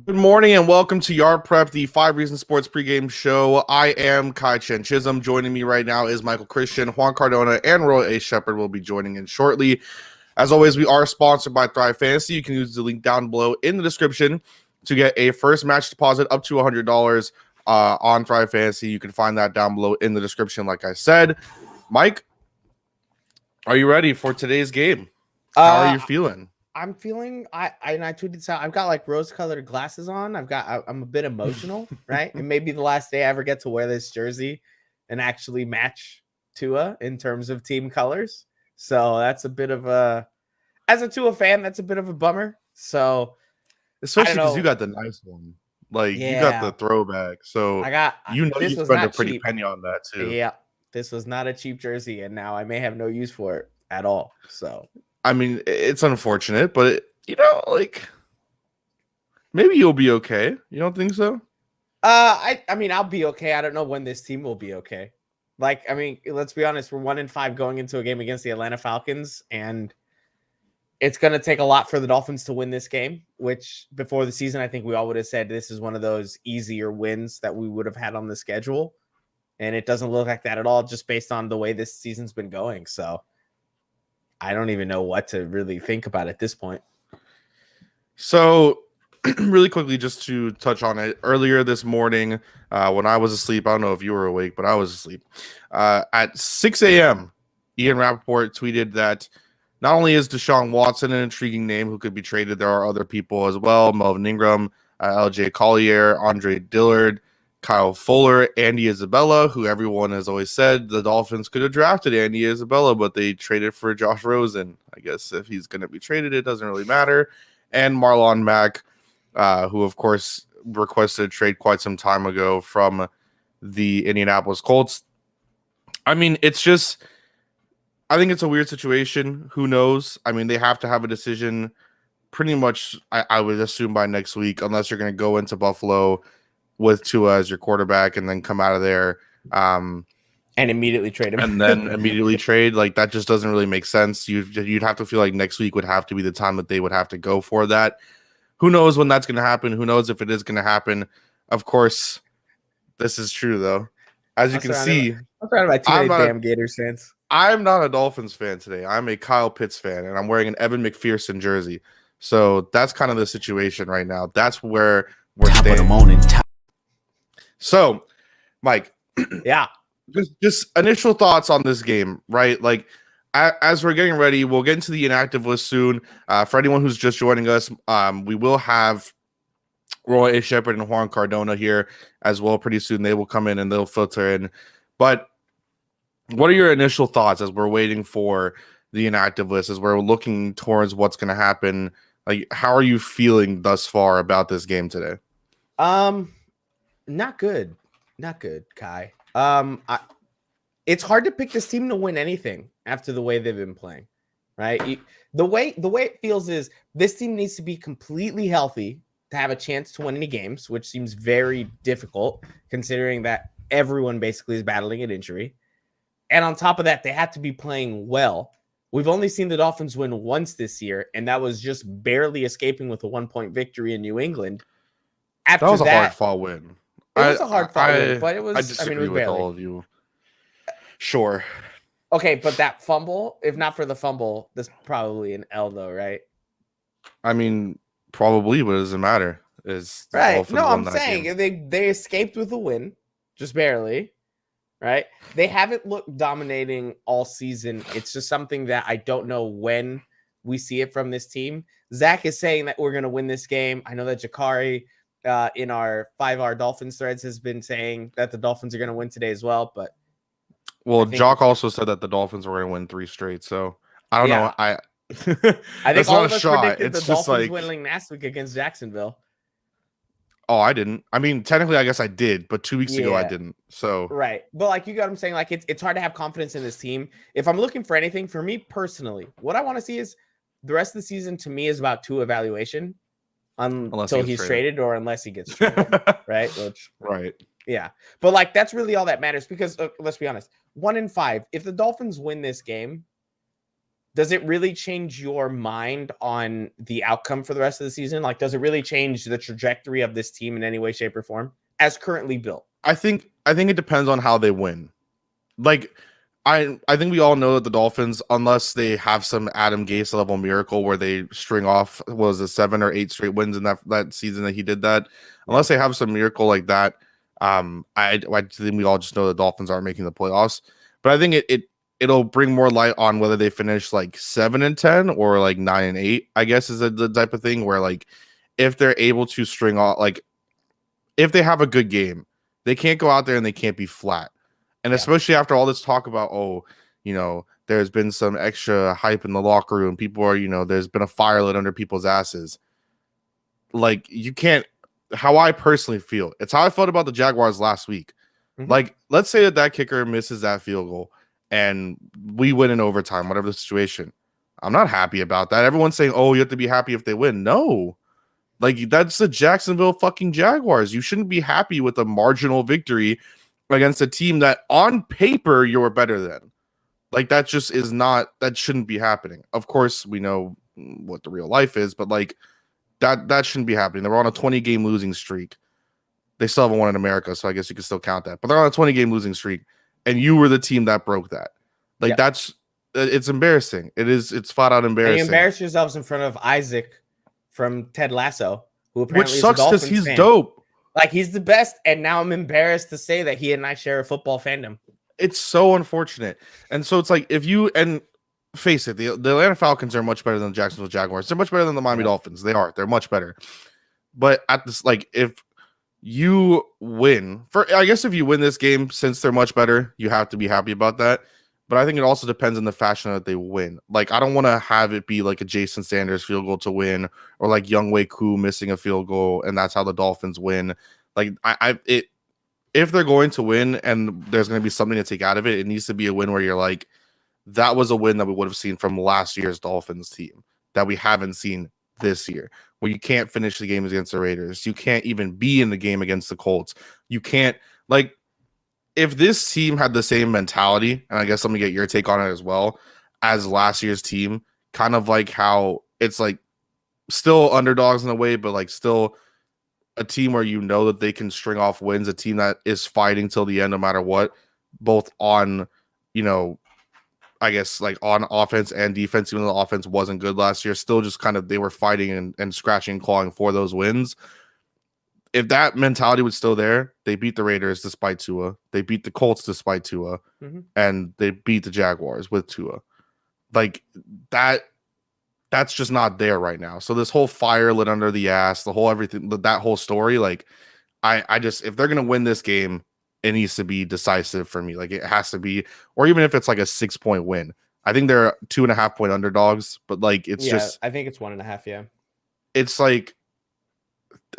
Good morning and welcome to YardPrep, the 5 Reasons Sports pregame show. I am Kai'Chien Chisholm. Joining me right now is Michael Christian, Juan Cardona, and Roy A. Shepard will be joining in shortly. As always, we are sponsored by ThriveFantasy. You can use the link down below in the description to get a first match deposit up to $100 on ThriveFantasy. You can find that down below in the description, like I said. Mike, are you ready for today's game? How are you feeling? I'm feeling I tweeted this out. I've got like rose-colored glasses on. I'm a bit emotional, right? It may be the last day I ever get to wear this jersey and actually match Tua in terms of team colors. So that's a bit of as a Tua fan, that's a bit of a bummer. So especially because you got the nice one. You got the throwback. So you spent a pretty penny on that too. Yeah. This was not a cheap jersey, and now I may have no use for it at all. So I mean, it's unfortunate, but maybe you'll be okay. You don't think so? I mean, I'll be okay. I don't know when this team will be okay. Let's be honest. We're 1-5 going into a game against the Atlanta Falcons, and it's going to take a lot for the Dolphins to win this game, which before the season, I think we all would have said this is one of those easier wins that we would have had on the schedule. And it doesn't look like that at all, just based on the way this season's been going. So I don't even know what to really think about at this point. So really quickly, just to touch on it, earlier this morning when I was asleep, I don't know if you were awake, but I was asleep. At 6 a.m., Ian Rappaport tweeted that not only is Deshaun Watson an intriguing name who could be traded, there are other people as well. Melvin Ingram, LJ Collier, Andre Dillard, Kyle Fuller, Andy Isabella, who everyone has always said the Dolphins could have drafted Andy Isabella, but they traded for Josh Rosen. I guess if he's going to be traded, it doesn't really matter. And Marlon Mack, who, of course, requested a trade quite some time ago from the Indianapolis Colts. I mean, I think it's a weird situation. Who knows? I mean, they have to have a decision pretty much, I would assume, by next week, unless you're going to go into Buffalo with Tua as your quarterback and then come out of there and immediately trade him. And then immediately trade. That just doesn't really make sense. You'd have to feel like next week would have to be the time that they would have to go for that. Who knows when that's going to happen? Who knows if it is going to happen? Of course, this is true, though. As you can see, I'm proud of my two damn Gators fans. I'm not a Dolphins fan today. I'm a Kyle Pitts fan, and I'm wearing an Evan McPherson jersey. So that's kind of the situation right now. That's where we're standing. So, Mike, yeah, just initial thoughts on this game, right? As we're getting ready, we'll get into the inactive list soon. For anyone who's just joining us, we will have Roy A. Shepard and Juan Cardona here as well pretty soon. They will come in and they'll filter in. But what are your initial thoughts as we're waiting for the inactive list, as we're looking towards what's going to happen? How are you feeling thus far about this game today? Not good, Kai. It's hard to pick this team to win anything after the way they've been playing, right? The way it feels is this team needs to be completely healthy to have a chance to win any games, which seems very difficult considering that everyone basically is battling an injury. And on top of that, they have to be playing well. We've only seen the Dolphins win once this year, and that was just barely escaping with a 1-point victory in New England. That was a hard-fought win. It was a hard-fought win, but it was. I disagree with all of you. Sure. Okay, but that fumble, if not for the fumble, that's probably an L, though, right? I mean, probably, but it doesn't matter. Right. No, I'm saying they escaped with a win, just barely, right? They haven't looked dominating all season. It's just something that I don't know when we see it from this team. Zach is saying that we're going to win this game. I know that Jakari in our 5R Dolphins threads has been saying that the Dolphins are going to win today as well. But Jock also said that the Dolphins were going to win 3 straight. So I don't know. I think all of us predicted the Dolphins winning last week against Jacksonville. Oh, I didn't. I mean, technically, I guess I did, but 2 weeks ago I didn't. So right, but you got what I'm saying. It's hard to have confidence in this team. If I'm looking for anything, for me personally, what I want to see is the rest of the season. To me, is about Tua evaluation until he's traded or unless he gets traded. Right. Right. Yeah, but that's really all that matters because let's be honest. 1-5. If the Dolphins win this game, does it really change your mind on the outcome for the rest of the season? Like, does it really change the trajectory of this team in any way, shape, or form as currently built? I think it depends on how they win. Like, I think we all know that the Dolphins, unless they have some Adam Gase level miracle where they string off was it 7 or 8 straight wins in that season that he did that, unless they have some miracle like that, I think we all just know the Dolphins aren't making the playoffs. But I think it'll bring more light on whether they finish like 7-10 or like 9-8. I guess is the type of thing where, like, if they're able to string off, like, if they have a good game, they can't go out there and they can't be flat. And especially after all this talk about, there's been some extra hype in the locker room. People are, there's been a fire lit under people's asses. Like, you can't, how I personally feel, it's how I felt about the Jaguars last week. Mm-hmm. Like, let's say that kicker misses that field goal and we win in overtime, whatever the situation. I'm not happy about that. Everyone's saying, oh, you have to be happy if they win. No. Like, that's the Jacksonville fucking Jaguars. You shouldn't be happy with a marginal victory against a team that on paper you're better than. Like, that just is not, that shouldn't be happening. Of course, we know what the real life is, but like that shouldn't be happening. They were on a 20-game losing streak. They still haven't won in America, so I guess you can still count that. But they're on a 20-game losing streak, and you were the team that broke that. Like, it's embarrassing. It's flat out embarrassing. And you embarrass yourselves in front of Isaac from Ted Lasso, who apparently which sucks because he's dope. Like, he's the best, and now I'm embarrassed to say that he and I share a football fandom. It's so unfortunate. And so it's like, if you, and face it, the Atlanta Falcons are much better than the Jacksonville Jaguars. They're much better than the Miami Dolphins. They're much better. But at this, like, if you win, I guess if you win this game, since they're much better, you have to be happy about that. But I think it also depends on the fashion that they win. Like, I don't want to have it be like a Jason Sanders field goal to win, or like Younghoe Koo missing a field goal, and that's how the Dolphins win. Like, if they're going to win and there's going to be something to take out of it, it needs to be a win where you're like, that was a win that we would have seen from last year's Dolphins team that we haven't seen this year, where you can't finish the games against the Raiders. You can't even be in the game against the Colts. You can't, like, if this team had the same mentality, and I guess let me get your take on it as well, as last year's team, kind of like how it's like still underdogs in a way, but like still a team where you know that they can string off wins, a team that is fighting till the end no matter what, both on, I guess like on offense and defense, even though the offense wasn't good last year, still just kind of they were fighting and scratching and clawing for those wins. If that mentality was still there, they beat the Raiders despite Tua. They beat the Colts despite Tua. Mm-hmm. And they beat the Jaguars with Tua. Like, that's just not there right now. So this whole fire lit under the ass, the whole everything, that whole story, like, I just, if they're going to win this game, it needs to be decisive for me. Like, it has to be, or even if it's like a 6-point win. I think they're 2.5-point underdogs, but like, it's just, I think it's 1.5. Yeah. It's like,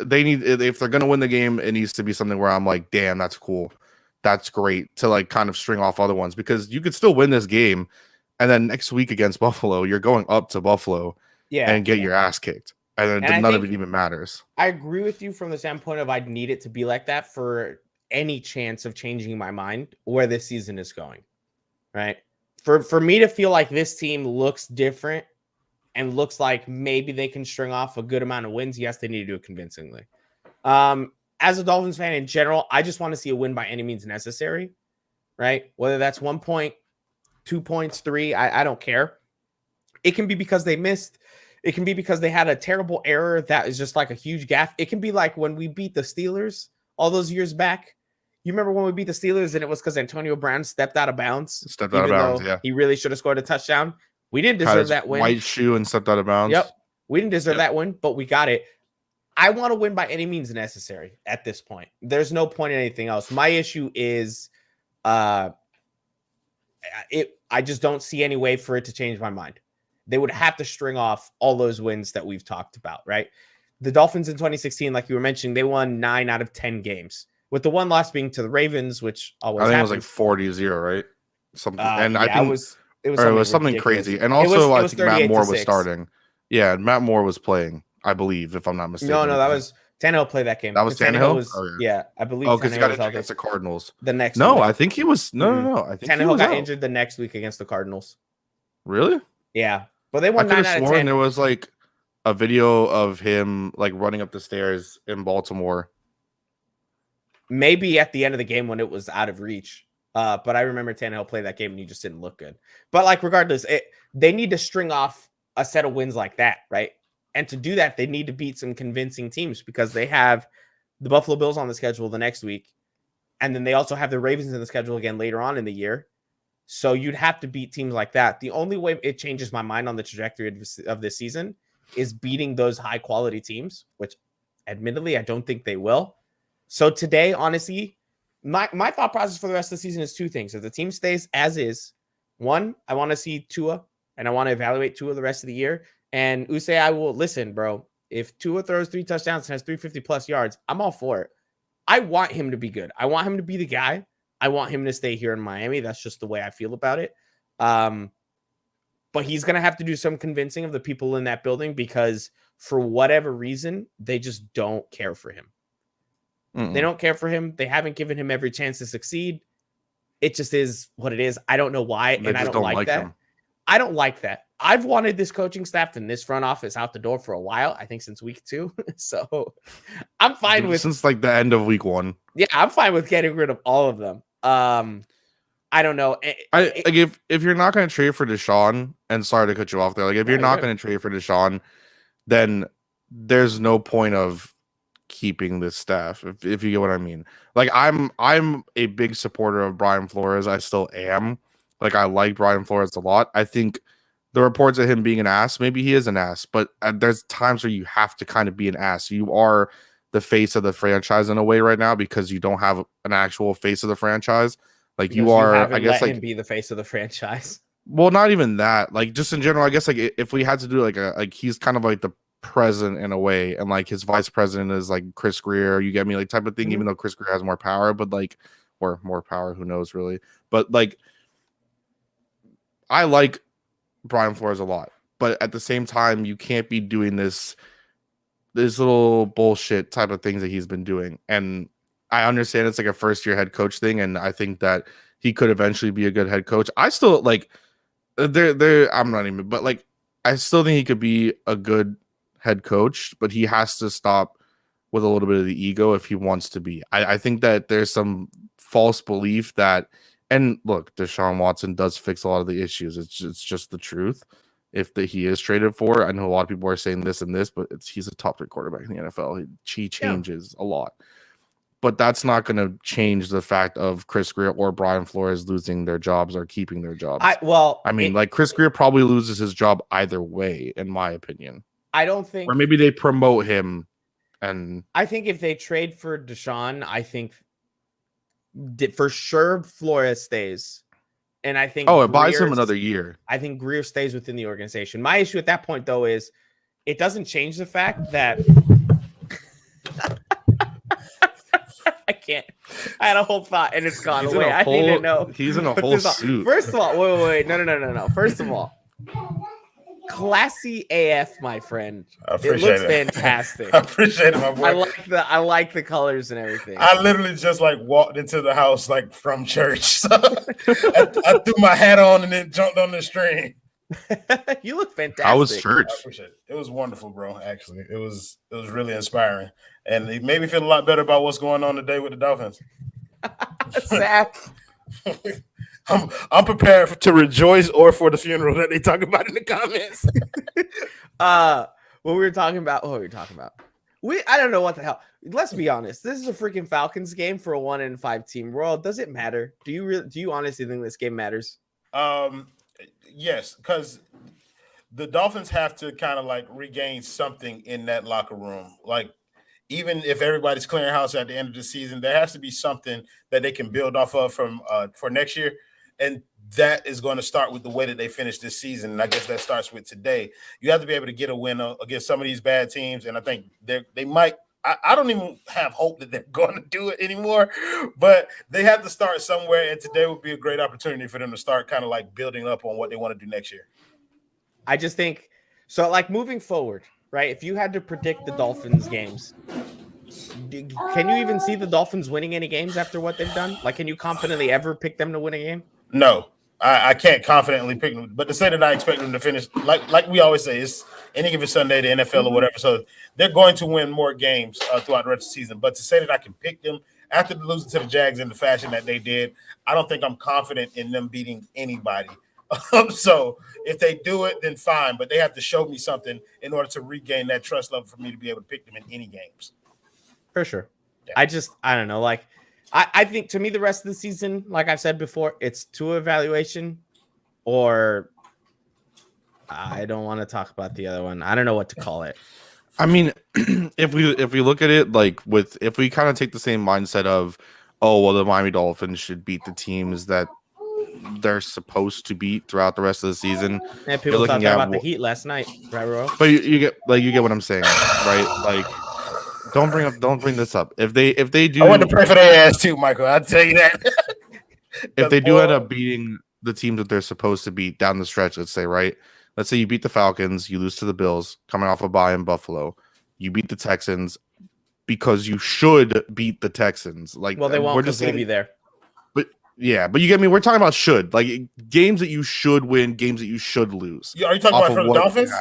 they need, if they're going to win the game, it needs to be something where I'm like, damn, that's cool. That's great to like kind of string off other ones, because you could still win this game. And then next week against Buffalo, you're going up to Buffalo and get your ass kicked. And then none of it even matters. I agree with you from the standpoint of I'd need it to be like that for any chance of changing my mind where this season is going, right? For me to feel like this team looks different and looks like maybe they can string off a good amount of wins, yes, they need to do it convincingly. As a Dolphins fan in general, I just want to see a win by any means necessary, right? Whether that's 1 point, 2 points, 3, I don't care. It can be because they missed. It can be because they had a terrible error that is just like a huge gaffe. It can be like when we beat the Steelers all those years back. You remember when we beat the Steelers and it was because Antonio Brown stepped out of bounds? Yeah. He really should have scored a touchdown. We didn't deserve that win. White shoe and stepped out of bounds. Yep. We didn't deserve that win, but we got it. I want to win by any means necessary at this point. There's no point in anything else. My issue is I just don't see any way for it to change my mind. They would have to string off all those wins that we've talked about, right? The Dolphins in 2016, like you were mentioning, they won 9 out of 10 games, with the one loss being to the Ravens, which always I think happens. It was like 40-0, right? Something, and I think it was something crazy. And also, I think Matt Moore was starting. Yeah, Matt Moore was playing, I believe, if I'm not mistaken. No, that was Tannehill played that game. That was Tannehill? Yeah, I believe. Oh, because he got injured against the Cardinals. The next week. I think he was. No. I think Tannehill got injured the next week against the Cardinals. Really? Yeah, but they I won could 9 have out of sworn 10. there was like a video of him like running up the stairs in Baltimore. Maybe at the end of the game when it was out of reach. But I remember Tannehill played that game and he just didn't look good. But like, regardless, they need to string off a set of wins like that, right? And to do that, they need to beat some convincing teams because they have the Buffalo Bills on the schedule the next week. And then they also have the Ravens in the schedule again later on in the year. So you'd have to beat teams like that. The only way it changes my mind on the trajectory of this season is beating those high quality teams, which admittedly, I don't think they will. So today, honestly, my thought process for the rest of the season is two things. If the team stays as is, one, I want to see Tua and I want to evaluate Tua the rest of the year. And Usay, I will listen, bro. If Tua throws 3 touchdowns and has 350 plus yards, I'm all for it. I want him to be good. I want him to be the guy. I want him to stay here in Miami. That's just the way I feel about it. But he's going to have to do some convincing of the people in that building because for whatever reason, they just don't care for him. They don't care for him. They haven't given him every chance to succeed. It just is what it is. I don't know why, and I don't like that. I don't like that. I've wanted this coaching staff and this front office out the door for a while. I think since week 2. So I'm fine with since like the end of week 1. Yeah, I'm fine with getting rid of all of them. I don't know. If you're not going to trade for Deshaun, and sorry to cut you off there, like if you're not going to trade for Deshaun, then there's no point of keeping this staff. If you get what I mean. Like I'm a big supporter of Brian Flores. I still am. Like I like Brian Flores a lot. I think the reports of him being an ass, maybe he is an ass, but there's times where you have to kind of be an ass. You are the face of the franchise in a way right now because you don't have an actual face of the franchise. Like you are, I guess, like him be the face of the franchise. Well, not even that. Like just in general, I guess like if we had to do like he's kind of like the president in a way, and like his vice president is like Chris Greer. You get me, like type of thing. Mm-hmm. Even though Chris Greer has more power, but like or more power, who knows really? But like I like Brian Flores a lot, but at the same time, you can't be doing this little bullshit type of things that he's been doing. And I understand it's like a first year head coach thing, and I think that he could eventually be a good head coach. I still like I'm not even, but like I still think he could be a good head coach, but he has to stop with a little bit of the ego if he wants to be. I think that there's some false belief that, and look, Deshaun Watson does fix a lot of the issues. It's just the truth. If he is traded for, I know a lot of people are saying this and this, but he's a top 3 quarterback in the NFL. He changes a lot. But that's not going to change the fact of Chris Greer or Brian Flores losing their jobs or keeping their jobs. Like Chris Greer probably loses his job either way, in my opinion. I don't think, or maybe they promote him, and I think if they trade for Deshaun, I think for sure Flores stays, and I think it buys him another year. I think Greer stays within the organization. My issue at that point, though, is it doesn't change the fact that. I can't. I had a whole thought and it's gone away. I need to know. He's in a whole suit. First of all, wait. No. First of all, classy AF, my friend. It looks fantastic. I appreciate it, my boy. I like the colors and everything. I literally just like walked into the house like from church. So I threw my hat on and then jumped on the stream. You look fantastic. How was church? I appreciate it. It was wonderful, bro. Actually, it was really inspiring, and it made me feel a lot better about what's going on today with the Dolphins. Zach, I'm prepared to rejoice or for the funeral that they talk about in the comments. What we were talking about? I don't know what the hell. Let's be honest. This is a freaking Falcons game for a 1-5 team. World, does it matter? Do you honestly think this game matters? Yes, because the Dolphins have to kind of like regain something in that locker room. Like, even if everybody's clearing house at the end of the season, there has to be something that they can build off of for next year. And that is going to start with the way that they finish this season. And I guess that starts with today. You have to be able to get a win against some of these bad teams. And I think they might. I don't even have hope that they're going to do it anymore, but they have to start somewhere, and today would be a great opportunity for them to start kind of like building up on what they want to do next year. I just think so. Like moving forward, right? If you had to predict the Dolphins games, can you even see the Dolphins winning any games after what they've done? Like, can you confidently ever pick them to win a game? No. I can't confidently pick them. But to say that I expect them to finish, like we always say, it's any given Sunday, the NFL or whatever. So they're going to win more games throughout the rest of the season. But to say that I can pick them after losing to the Jags in the fashion that they did, I don't think I'm confident in them beating anybody. So if they do it, then fine. But they have to show me something in order to regain that trust level for me to be able to pick them in any games. For sure. Yeah. I don't know. Like, I think to me, the rest of the season, like I've said before, it's Tua evaluation, or I don't want to talk about the other one. I don't know what to call it. I mean, if we look at it like if we kind of take the same mindset of, oh well, the Miami Dolphins should beat the teams that they're supposed to beat throughout the rest of the season. And people thought that about the Heat last night, right, Ro? But you get what I'm saying, right? Like, don't bring this up. If they do, I want to pray for their ass too, Michael. I'll tell you that. If they do end up beating the teams that they're supposed to beat down the stretch, let's say, right? Let's say you beat the Falcons, you lose to the Bills, coming off a bye in Buffalo. You beat the Texans because you should beat the Texans. Like, well, they won't. We're just going to be there. But yeah, but you get me. We're talking about should, like, games that you should win, games that you should lose. Are you talking about for the Dolphins?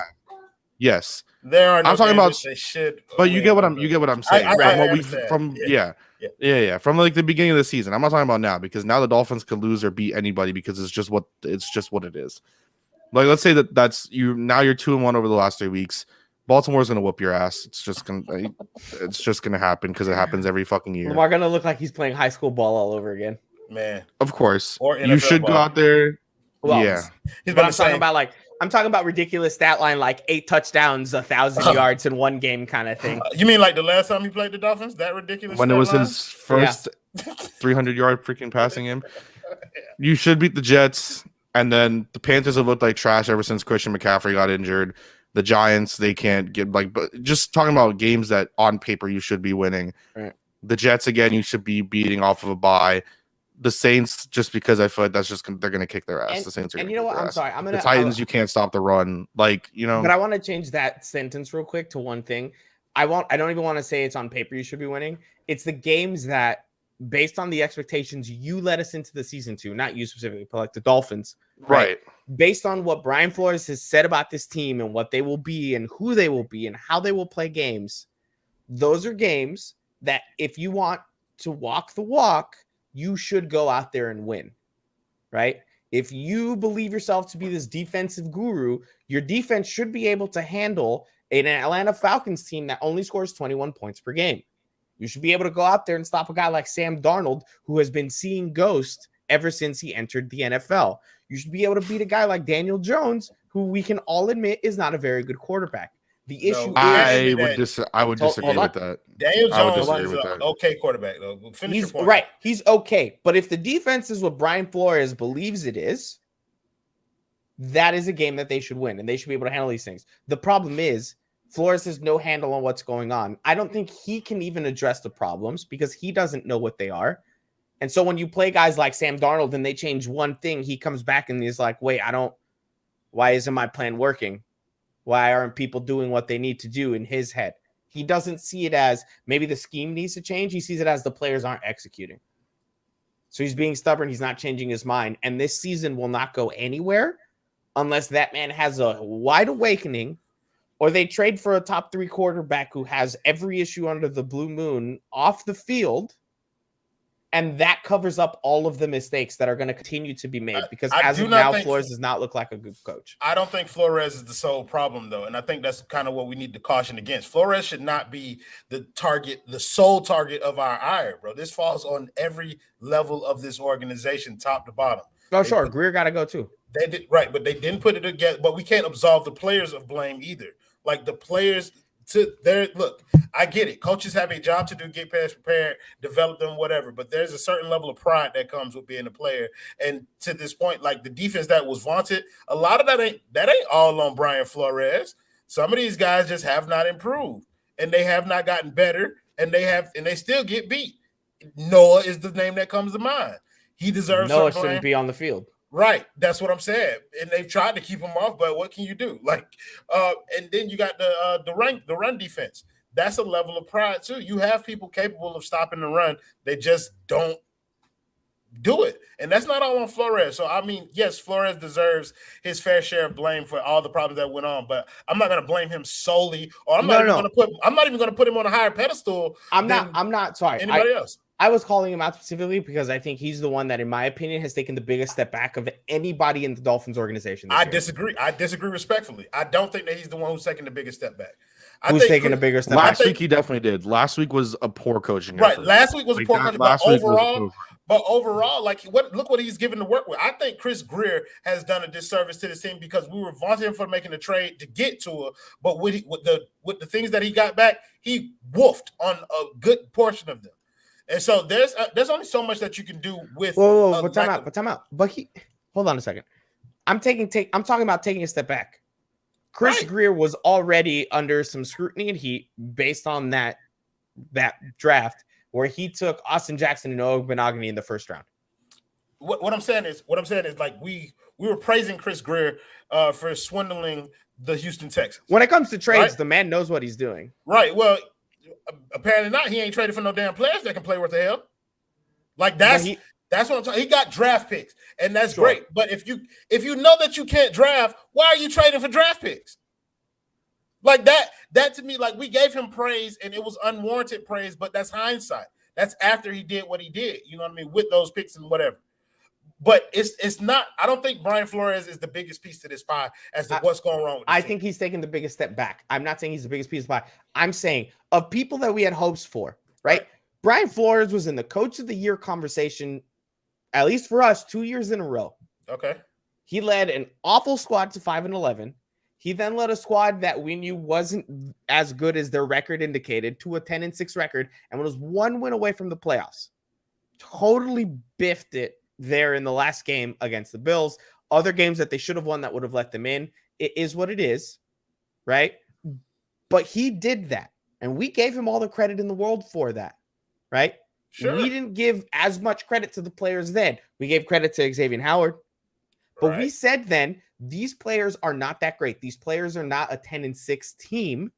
Yes. There are no I'm talking about they should, but you get what I'm saying. From from like the beginning of the season. I'm not talking about now, because now the Dolphins could lose or beat anybody because it's just what it is. Like, let's say that's you. Now you're 2-1 over the last 3 weeks. Baltimore's gonna whoop your ass. It's just gonna happen because it happens every fucking year. Lamar gonna look like he's playing high school ball all over again. Man, of course. Or NFL you should ball. go out there. Well, yeah, but I'm talking about ridiculous stat line, like 8 touchdowns, 1,000 yards in one game kind of thing. You mean like the last time he played the Dolphins? That ridiculous when it was line? his first 300-yard freaking passing game. You should beat the Jets, and then the Panthers have looked like trash ever since Christian McCaffrey got injured. The Giants, they can't get but just talking about games that on paper you should be winning. Right. The Jets, again, you should be beating off of a bye. The Saints, just because I feel like that's just they're going to kick their ass. And, the Saints are. And you know what? I'm sorry. The Titans, you can't stop the run. Like, But I want to change that sentence real quick to one thing. I don't even want to say it's on paper you should be winning. It's the games that, based on the expectations you led us into the season to, not you specifically, but like the Dolphins, right? Based on what Brian Flores has said about this team and what they will be and who they will be and how they will play games, those are games that if you want to walk the walk, you should go out there and win, right? If you believe yourself to be this defensive guru, your defense should be able to handle an Atlanta Falcons team that only scores 21 points per game. You should be able to go out there and stop a guy like Sam Darnold, who has been seeing ghosts ever since he entered the NFL. You should be able to beat a guy like Daniel Jones, who we can all admit is not a very good quarterback. The issue I would disagree with that. Daniel Jones is an okay quarterback, though. Finish your point. Right. He's okay. But if the defense is what Brian Flores believes it is, that is a game that they should win, and they should be able to handle these things. The problem is Flores has no handle on what's going on. I don't think he can even address the problems because he doesn't know what they are. And so when you play guys like Sam Darnold and they change one thing, he comes back and he's like, wait, why isn't my plan working? Why aren't people doing what they need to do in his head? He doesn't see it as maybe the scheme needs to change. He sees it as the players aren't executing. So he's being stubborn. He's not changing his mind. And this season will not go anywhere unless that man has a wide awakening or they trade for a top 3 quarterback who has every issue under the blue moon off the field. And that covers up all of the mistakes that are going to continue to be made because as of now, Flores does not look like a good coach. I don't think Flores is the sole problem, though. And I think that's kind of what we need to caution against. Flores should not be the sole target of our ire, bro. This falls on every level of this organization, top to bottom. Oh, sure. Greer got to go too. They did right, but they didn't put it together. But we can't absolve the players of blame either. Like the players look, I get it. Coaches have a job to do, get players prepared, develop them, whatever. But there's a certain level of pride that comes with being a player. And to this point, like the defense that was vaunted, a lot of that ain't all on Brian Flores. Some of these guys just have not improved, and they have not gotten better, and they still get beat. Noah is the name that comes to mind. He deserves. Noah shouldn't be on the field. Right, that's what I'm saying, and they've tried to keep him off, but what can you do? Like, and then you got the run defense. That's a level of pride too. You have people capable of stopping the run. They just don't do it. And that's not all on Flores. So, I mean, yes, Flores deserves his fair share of blame for all the problems that went on, but I'm not going to blame him solely, or I'm not even going to put him on a higher pedestal. I'm not sorry. Anybody else? I was calling him out specifically because I think he's the one that, in my opinion, has taken the biggest step back of anybody in the Dolphins organization. I disagree. I disagree respectfully. I don't think that he's the one who's taking the biggest step back. Who's taking a bigger step back? Last week he definitely did. Last week was a poor coaching effort. Right. Last week was a poor coaching, but overall, like look what he's given to work with. I think Chris Grier has done a disservice to this team because we were vaunting him for making a trade to get to her, but with the things that he got back, he woofed on a good portion of them. And so there's only so much that you can do with. But time out. But hold on a second. I'm talking about taking a step back. Chris Grier was already under some scrutiny and heat based on that draft where he took Austin Jackson and Noah Benogany in the first round. What I'm saying is like we were praising Chris Grier for swindling the Houston Texans. When it comes to trades, the man knows what he's doing. Right. Well, apparently not. He ain't traded for no damn players that can play what the hell. Like that's what I'm talking. He got draft picks, and that's great. But if you know that you can't draft, why are you trading for draft picks? Like that to me, like we gave him praise, and it was unwarranted praise, but that's hindsight. That's after he did what he did. You know what I mean, with those picks and whatever. But it's not. I don't think Brian Flores is the biggest piece to this pie as to what's going wrong with this I team. think he's taking the biggest step back. I'm not saying he's the biggest piece of the pie. I'm saying of people that we had hopes for, right? Brian Flores was in the Coach of the Year conversation, at least for us, 2 years in a row. Okay. He led an awful squad to 5-11. He then led a squad that we knew wasn't as good as their record indicated to a 10-6 record and was 1 win away from the playoffs. Totally biffed it there in the last game against the Bills. Other games that they should have won that would have let them in. It is what it is, right? But he did that, and we gave him all the credit in the world for that, right? Sure. We didn't give as much credit to the players then. We gave credit to Xavier Howard. But we said then, these players are not that great. These players are not a 10-6 team.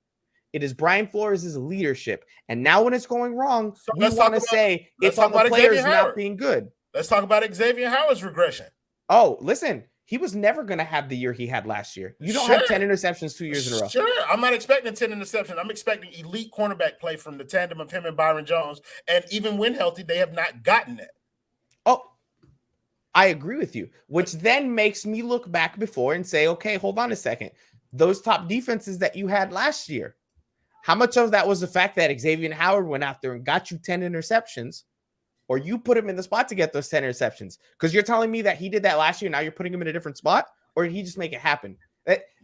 It is Brian Flores' leadership. And now when it's going wrong, we want to say it's on the players not being good. Let's talk about Xavier Howard's regression. Oh, listen, he was never going to have the year he had last year. You don't have 10 interceptions 2 years in a row. Sure, I'm not expecting 10 interceptions. I'm expecting elite cornerback play from the tandem of him and Byron Jones. And even when healthy, they have not gotten that. Oh, I agree with you, which then makes me look back before and say, okay, hold on a second. Those top defenses that you had last year, how much of that was the fact that Xavier Howard went out there and got you 10 interceptions, or you put him in the spot to get those 10 interceptions? Because you're telling me that he did that last year, now you're putting him in a different spot, or did he just make it happen?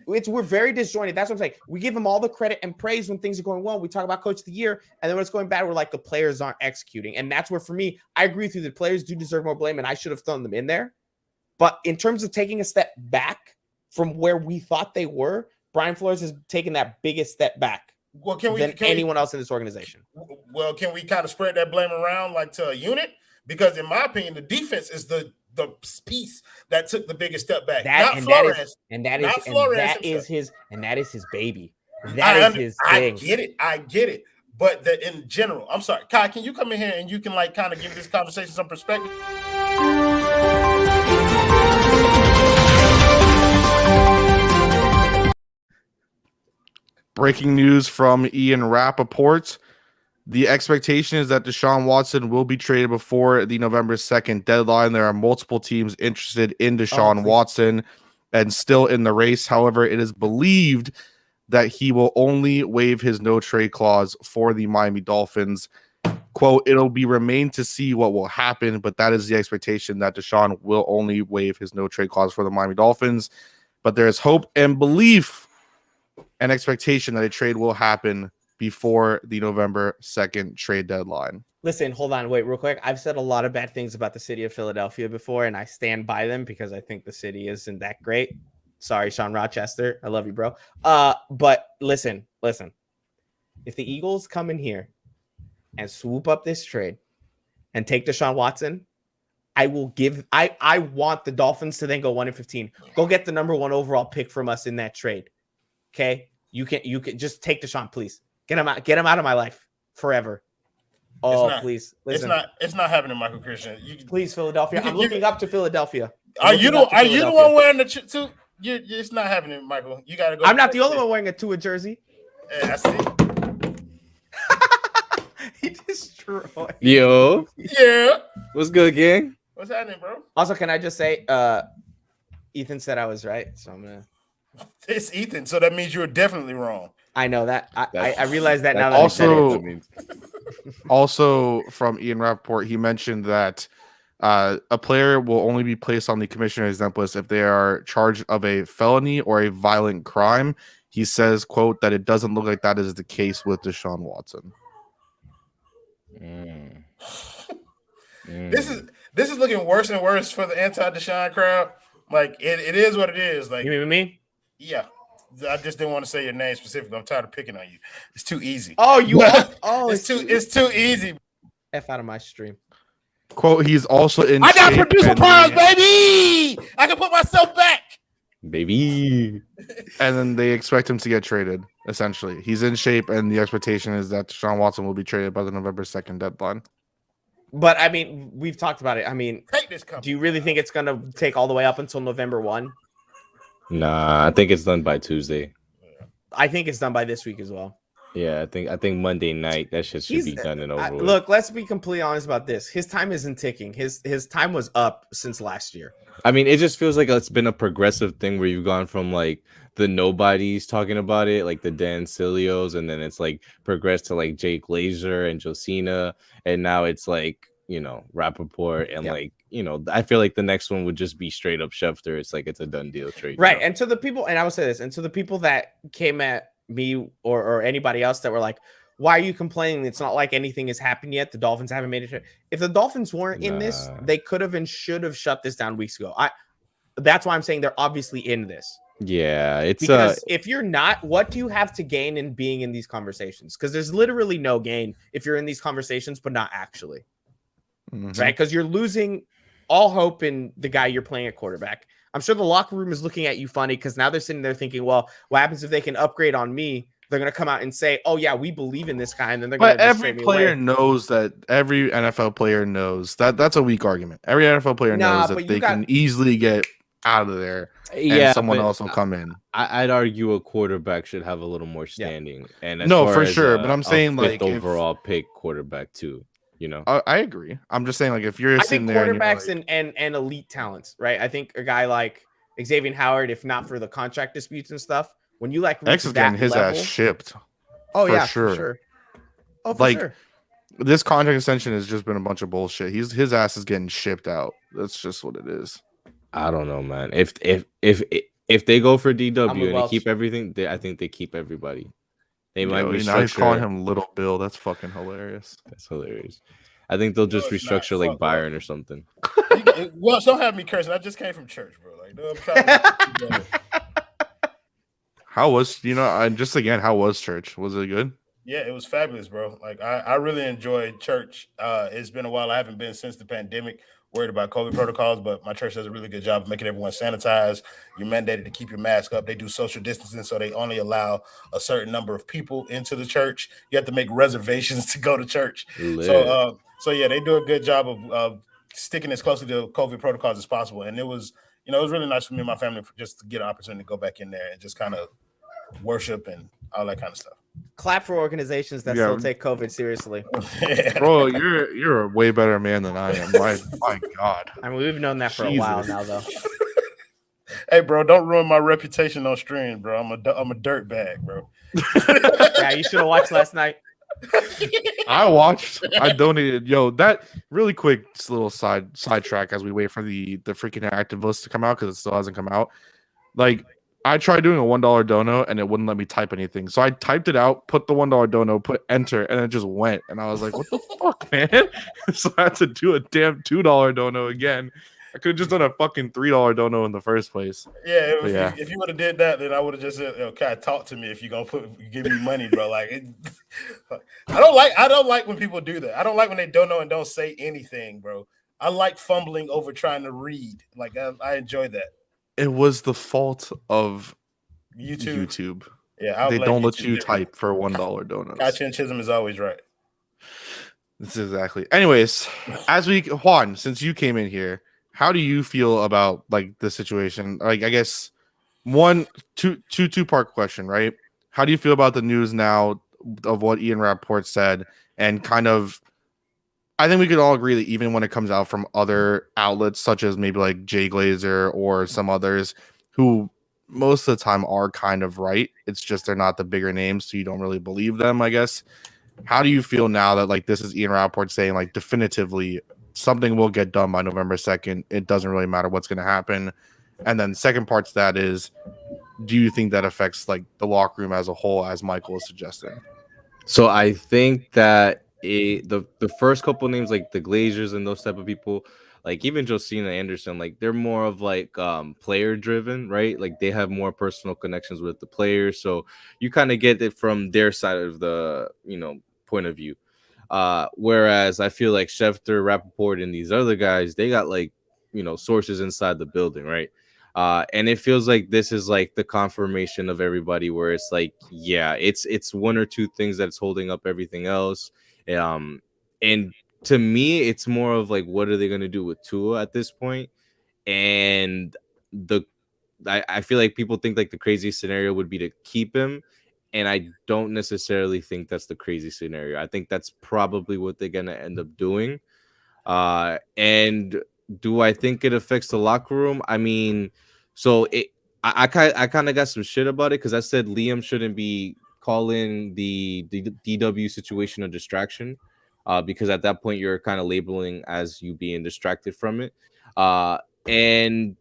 We're very disjointed. That's what I'm saying. We give him all the credit and praise when things are going well. We talk about Coach of the Year, and then when it's going bad, we're like, the players aren't executing. And that's where, for me, I agree with you. The players do deserve more blame, and I should have thrown them in there. But in terms of taking a step back from where we thought they were, Brian Flores has taken that biggest step back than anyone else in this organization. Well, can we kind of spread that blame around like to a unit? Because in my opinion, the defense is the piece that took the biggest step back. Not Flores. That is his baby. That is his thing. I get it. But in general, I'm sorry, Kai, can you come in here and you can like kind of give this conversation some perspective? Breaking news from Ian Rappaport. The expectation is that Deshaun Watson will be traded before the November 2nd deadline. There are multiple teams interested in Deshaun Watson and still in the race. However, it is believed that he will only waive his no-trade clause for the Miami Dolphins. Quote, it'll be remain to see what will happen, but that is the expectation that Deshaun will only waive his no-trade clause for the Miami Dolphins. But there is hope and belief and expectation that a trade will happen before the November 2nd trade deadline. Listen, hold on, wait real quick. I've said a lot of bad things about the city of Philadelphia before, and I stand by them because I think the city isn't that great. Sorry, Sean Rochester. I love you, bro. But listen. If the Eagles come in here and swoop up this trade and take Deshaun Watson, I want the Dolphins to then go 1-15. Go get the number 1 overall pick from us in that trade. Okay? You can just take Deshaun, please. Get him out of my life forever. Oh, not. please. Listen. It's not happening, Michael Christian. Please, Philadelphia. I'm looking up to Philadelphia. Are you the one wearing the suit? It's not happening, Michael. You got to go. I'm not the only one wearing a Tua jersey. Yeah, I see. He destroyed. Yo. Yeah. What's good, gang? What's happening, bro? Also, can I just say, Ethan said I was right, so I'm gonna. It's Ethan, so that means you're definitely wrong. I know that. I realize that now. That also from Ian Rappaport, he mentioned that a player will only be placed on the commissioner's exempt list if they are charged of a felony or a violent crime. He says, quote, that it doesn't look like that is the case with Deshaun Watson. This is looking worse and worse for the anti-Deshaun crowd. Like it is what it is. Like you mean me? Yeah. I just didn't want to say your name specifically. I'm tired of picking on you. It's too easy. Oh, you are? Oh, it's too easy. F out of my stream. Quote, he's also in I got producer powers, baby. I can put myself back. Baby. And then they expect him to get traded, essentially. He's in shape, and the expectation is that Deshaun Watson will be traded by the November 2nd deadline. But, I mean, we've talked about it. I mean, take this company. Do you really think it's going to take all the way up until November 1? Nah, I think it's done by Tuesday. I think it's done by this week as well. Yeah, I think Monday night that shit should be done and over with. Look, let's be completely honest about this. His time isn't ticking. His time was up since last year. I mean, it just feels like it's been a progressive thing where you've gone from like the nobodies talking about it, like the Dan Cilios, and then it's like progressed to like Jake Glazer and Josina, and now it's like, you know, Rappaport and like, you know, I feel like the next one would just be straight up Schefter. It's like it's a done deal trade. Right. And to the people, and I will say this, and to the people that came at me or anybody else that were like, why are you complaining? It's not like anything has happened yet. The Dolphins haven't made it. If the Dolphins weren't in this, they could have and should have shut this down weeks ago. That's why I'm saying they're obviously in this. Yeah, it's because if you're not, what do you have to gain in being in these conversations? Because there's literally no gain if you're in these conversations, but not actually. Mm-hmm. Right? Because you're losing all hope in the guy you're playing at quarterback. I'm sure the locker room is looking at you funny because now they're sitting there thinking, well, what happens if they can upgrade on me? They're going to come out and say, oh, yeah, we believe in this guy. And then they're going to every player knows that every NFL player knows that that's a weak argument. Every NFL player knows that they can easily get out of there and someone else will come in. I'd argue a quarterback should have a little more standing. And no, for sure. But I'm saying like overall pick quarterback too. You know, I agree. I'm just saying, like, if you're sitting there, quarterbacks and elite talents, right? I think a guy like Xavier Howard, if not for the contract disputes and stuff, when you like X is getting his ass shipped. Oh for sure. For sure. Oh, for like sure. This contract extension has just been a bunch of bullshit. His ass is getting shipped out. That's just what it is. I don't know, man. If they go for DW and they keep everything, I think they keep everybody. They might restructure. Now he's calling him Little Bill. That's fucking hilarious. That's hilarious. I think they'll just restructure like Byron or something. Well, don't have me cursing. I just came from church, bro. Like, no, I'm trying how was how was church? Was it good? Yeah, it was fabulous, bro. Like I really enjoyed church. It's been a while. I haven't been since the pandemic. Worried about COVID protocols, but my church does a really good job of making everyone sanitize. You're mandated to keep your mask up. They do social distancing, so they only allow a certain number of people into the church. You have to make reservations to go to church. So yeah, they do a good job of sticking as closely to COVID protocols as possible. And it was really nice for me and my family just to get an opportunity to go back in there and just kind of worship and all that kind of stuff. Clap for organizations that still take COVID seriously. Bro, you're a way better man than I am. My God. I mean, we've known that for a while now, though. Hey, bro, don't ruin my reputation on stream, bro. I'm a dirt bag, bro. Yeah, you should have watched last night. I donated. Yo, that really quick little sidetrack as we wait for the freaking Inactive List to come out because it still hasn't come out. Like, I tried doing a $1 dono and it wouldn't let me type anything. So I typed it out, put the $1 dono, put enter, and it just went. And I was like, what the fuck, man? So I had to do a damn $2 dono again. I could have just done a fucking $3 dono in the first place. Yeah, if you would have did that, then I would have just said, "Okay, talk to me if you're gonna give me money, bro." Like, I don't like when people do that. I don't like when they dono and don't say anything, bro. I like fumbling over trying to read. Like, I enjoy that. It was the fault of Yeah, they don't let you type for $1 donuts. Kai'Chien Chisholm is always right. This is exactly. Anyways, Juan, since you came in here, how do you feel about like the situation? Like, I guess two-part question, right? How do you feel about the news now of what Ian Rappaport said, and kind of, I think we could all agree that even when it comes out from other outlets, such as maybe like Jay Glazer or some others, who most of the time are kind of right. It's just they're not the bigger names, so you don't really believe them, I guess. How do you feel now that like this is Ian Rappaport saying like definitively something will get done by November 2nd? It doesn't really matter what's going to happen. And then second part to that is, do you think that affects like the locker room as a whole, as Michael is suggesting? So I think that the first couple names, like the Glazers and those type of people, like even Josina Anderson, like they're more of like player driven, right? Like they have more personal connections with the players, so you kind of get it from their side of the point of view. Whereas I feel like Schefter, Rappaport, and these other guys, they got like sources inside the building, right? And it feels like this is like the confirmation of everybody, where it's like, yeah, it's one or two things that's holding up everything else. And to me, it's more of like, what are they going to do with Tua at this point? And I feel like people think like the craziest scenario would be to keep him. And I don't necessarily think that's the crazy scenario. I think that's probably what they're going to end up doing. And do I think it affects the locker room? I mean, I kind of got some shit about it because I said Liam shouldn't be calling the DW situation a distraction, because at that point you're kind of labeling as you being distracted from it. And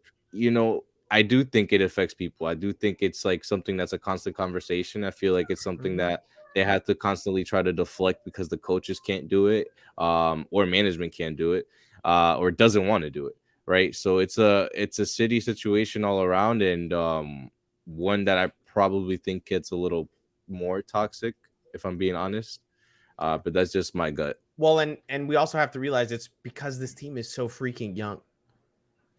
I do think it affects people. I do think it's like something that's a constant conversation. I feel like it's something that they have to constantly try to deflect because the coaches can't do it, or management can't do it, or doesn't want to do it. Right. So it's a city situation all around, and one that I probably think gets a little more toxic, if I'm being honest. But that's just my gut. Well, and we also have to realize it's because this team is so freaking young.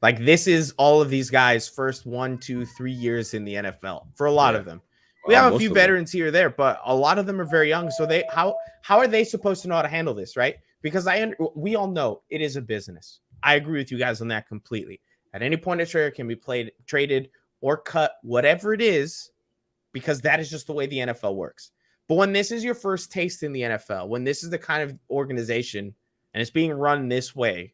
Like this is all of these guys' first 1, 2, 3 years in the NFL for a lot of them. We have a few veterans here or there, but a lot of them are very young. So how are they supposed to know how to handle this, right? Because we all know it is a business. I agree with you guys on that completely. At any point, a trader can be traded or cut, whatever it is, because that is just the way the NFL works. But when this is your first taste in the NFL, when this is the kind of organization and it's being run this way,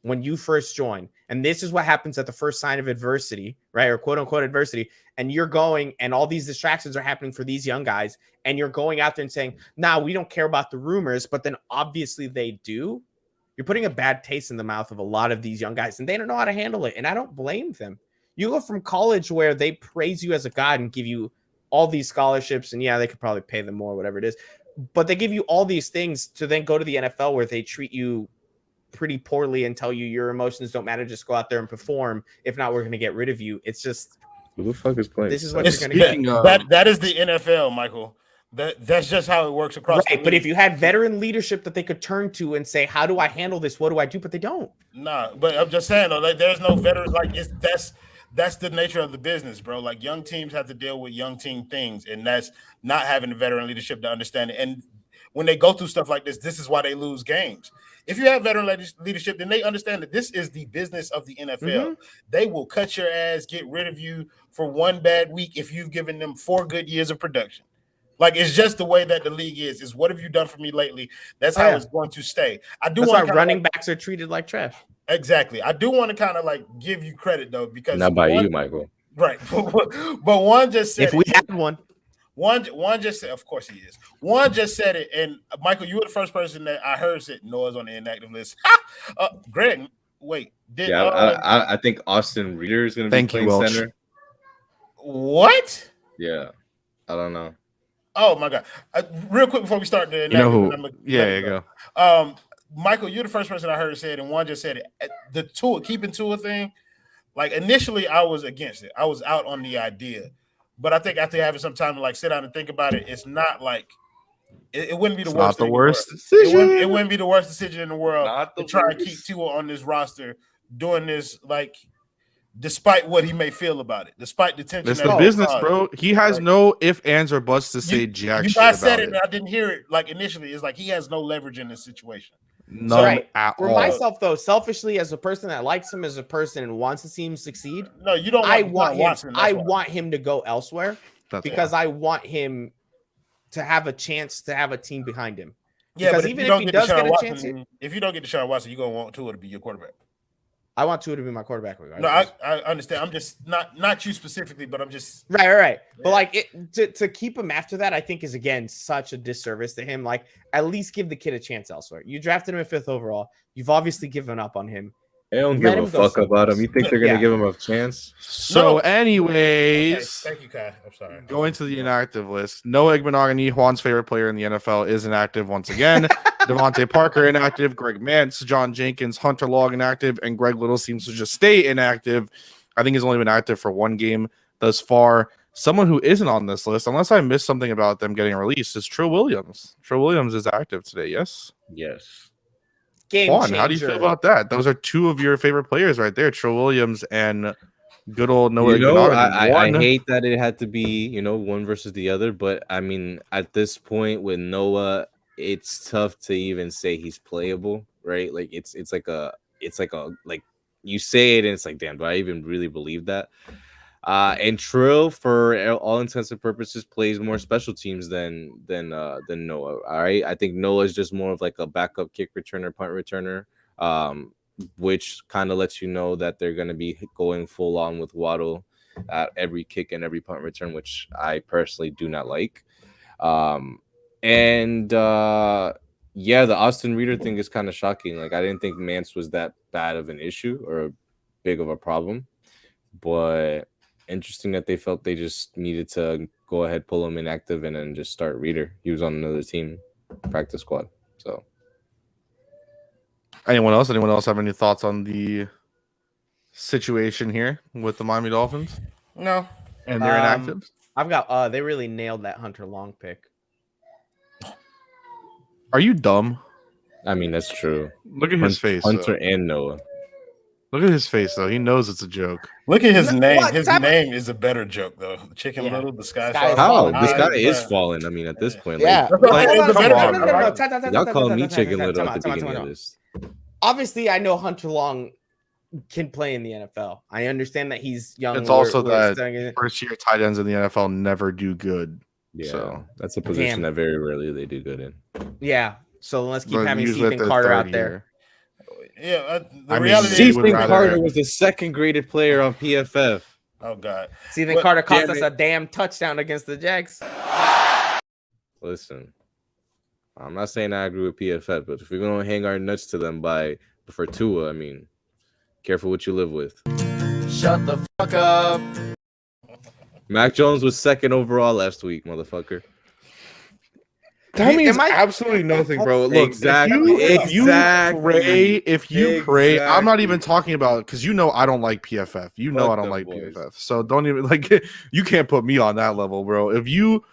when you first join, and this is what happens at the first sign of adversity, right? Or quote unquote adversity. And you're going, and all these distractions are happening for these young guys. And you're going out there and saying, nah, we don't care about the rumors, but then obviously they do. You're putting a bad taste in the mouth of a lot of these young guys, and they don't know how to handle it. And I don't blame them. You go from college where they praise you as a god and give you all these scholarships, and yeah, they could probably pay them more, whatever it is. But they give you all these things to then go to the NFL where they treat you pretty poorly and tell you your emotions don't matter, just go out there and perform. If not, we're going to get rid of you. It's just, who the fuck is playing? This is what you're going to get. That is the NFL, Michael. That's just how it works across. Right, but if you had veteran leadership that they could turn to and say, how do I handle this? What do I do? But they don't. Nah, but I'm just saying, though, like, there's no veterans. Like, that's the nature of the business, bro. Like, young teams have to deal with young team things, and that's not having the veteran leadership to understand it. And when they go through stuff like this is why they lose games. If you have veteran leadership, then they understand that this is the business of the NFL. Mm-hmm. They will cut your ass, get rid of you for one bad week if you've given them 4 good years of production. Like, it's just the way that the league is. Is what have you done for me lately? That's how it's going to stay. That's why running backs are treated like trash. Exactly. I do want to kind of like give you credit though, because not by you, Michael. Right. But one just said, if we had one. One just said, of course he is. One just said it, and Michael, you were the first person that I heard said Noah's on the inactive list. Greg, wait, I think Austin Reeder is going to be playing center. What? Yeah, I don't know. Oh my god! Real quick before we start, the you know who? Yeah, you go. Michael, you're the first person I heard say it, and one just said it. The keeping Tua thing. Like, initially, I was against it. I was out on the idea. But I think after having some time to like sit down and think about it, it's not like it wouldn't be the worst. Not the worst decision. It wouldn't be the worst decision in the world to try and keep Tua on this roster doing this. Like, despite what he may feel about it, despite the tension. It's that the it business, caused. bro. He has Like, no if, ands, or buts to say jack you shit guys about said it. and I didn't hear it like initially. It's like he has no leverage in this situation. None Right. at For all. myself, though, selfishly, as a person that likes him as a person and wants to see him succeed, No, you don't. I Want want him. Watson, I why. want him to go elsewhere That's because I want him to have a chance to have a team behind him. Yeah, Because but even if he does get a Watson, chance, if you don't get Deshaun Watson, you're gonna want Tua to be your quarterback. I want Tua to be my quarterback. Regardless. No, I understand. I'm just not you specifically, but I'm just right. Yeah. But like to keep him after that, I think is again such a disservice to him. Like at least give the kid a chance elsewhere. You drafted him at 5th overall. You've obviously given up on him. They don't Let give a him go fuck about him. somewhere You think they're gonna Yeah. give him a chance? So, No. Okay, anyways, thank you, Kai. I'm sorry. going to the inactive list. Noah Igbenogany, Juan's favorite player in the NFL, is inactive once again. Devontae Parker inactive. Greg Mance, John Jenkins, Hunter Long inactive, and Greg Little seems to just stay inactive. I think he's only been active for one game thus far. Someone who isn't on this list, unless I missed something about them getting released, is Trill Williams. Trill Williams is active today, yes? Yes. Game Juan, changer. how do you feel about that? Those are two of your favorite players right there, Trill Williams and good old Noah You know, Igbenogany. I hate that it had to be, one versus the other, but I mean, at this point with Noah, it's tough to even say he's playable, right? Like it's like you say it and it's like, damn, do I even really believe that? And Trill, for all intents and purposes, plays more special teams than Noah. All right, I think Noah is just more of like a backup kick returner, punt returner, which kind of lets you know that they're going to be going full on with Waddle at every kick and every punt return, which I personally do not like. Yeah, the Austin Reader thing is kind of shocking. Like I didn't think Mance was that bad of an issue or big of a problem, but interesting that they felt they just needed to go ahead, pull him inactive, and then just start Reader. He was on another team, practice squad. So, anyone else have any thoughts on the situation here with the Miami Dolphins No. and their inactives? I've got they really nailed that Hunter Long pick. Are you dumb? I mean, that's true. Look at his face. Hunter though. and Noah. Look at his face, though. He knows it's a joke. Look at his name. What? His name is a better joke, though. Chicken Yeah. Little, the sky. Sky is How? falling, This baby. guy is falling. I mean, at this point, Yeah. That's what I Like, think. It's a come better on, joke. bro. y'all call me Chicken Little at the beginning of this. Obviously, I know Hunter Long can play in the NFL. I understand that he's young. It's also we're that first-year tight ends in the NFL never do good. Yeah, So that's a position Damn. that very rarely they do good in. Yeah. So let's keep But having usually at Ethan the Carter third out there. year. Yeah, the I mean, reality see- is, would Ethan rather- Carter was the second graded player on PFF. oh god, Ethan But- Carter cost damn us it. a damn touchdown against the Jags. Listen, I'm not saying I agree with PFF, but if we're gonna hang our nuts to them for Tua, I mean, careful what you live with. Shut the fuck up. Mac Jones was second overall last week, motherfucker. That Am means I- absolutely nothing, bro. Look, Exactly, if you exactly. pray, I'm not even talking about because I don't like PFF. I Fuck don't them like boys. PFF. So don't even you can't put me on that level, bro. If you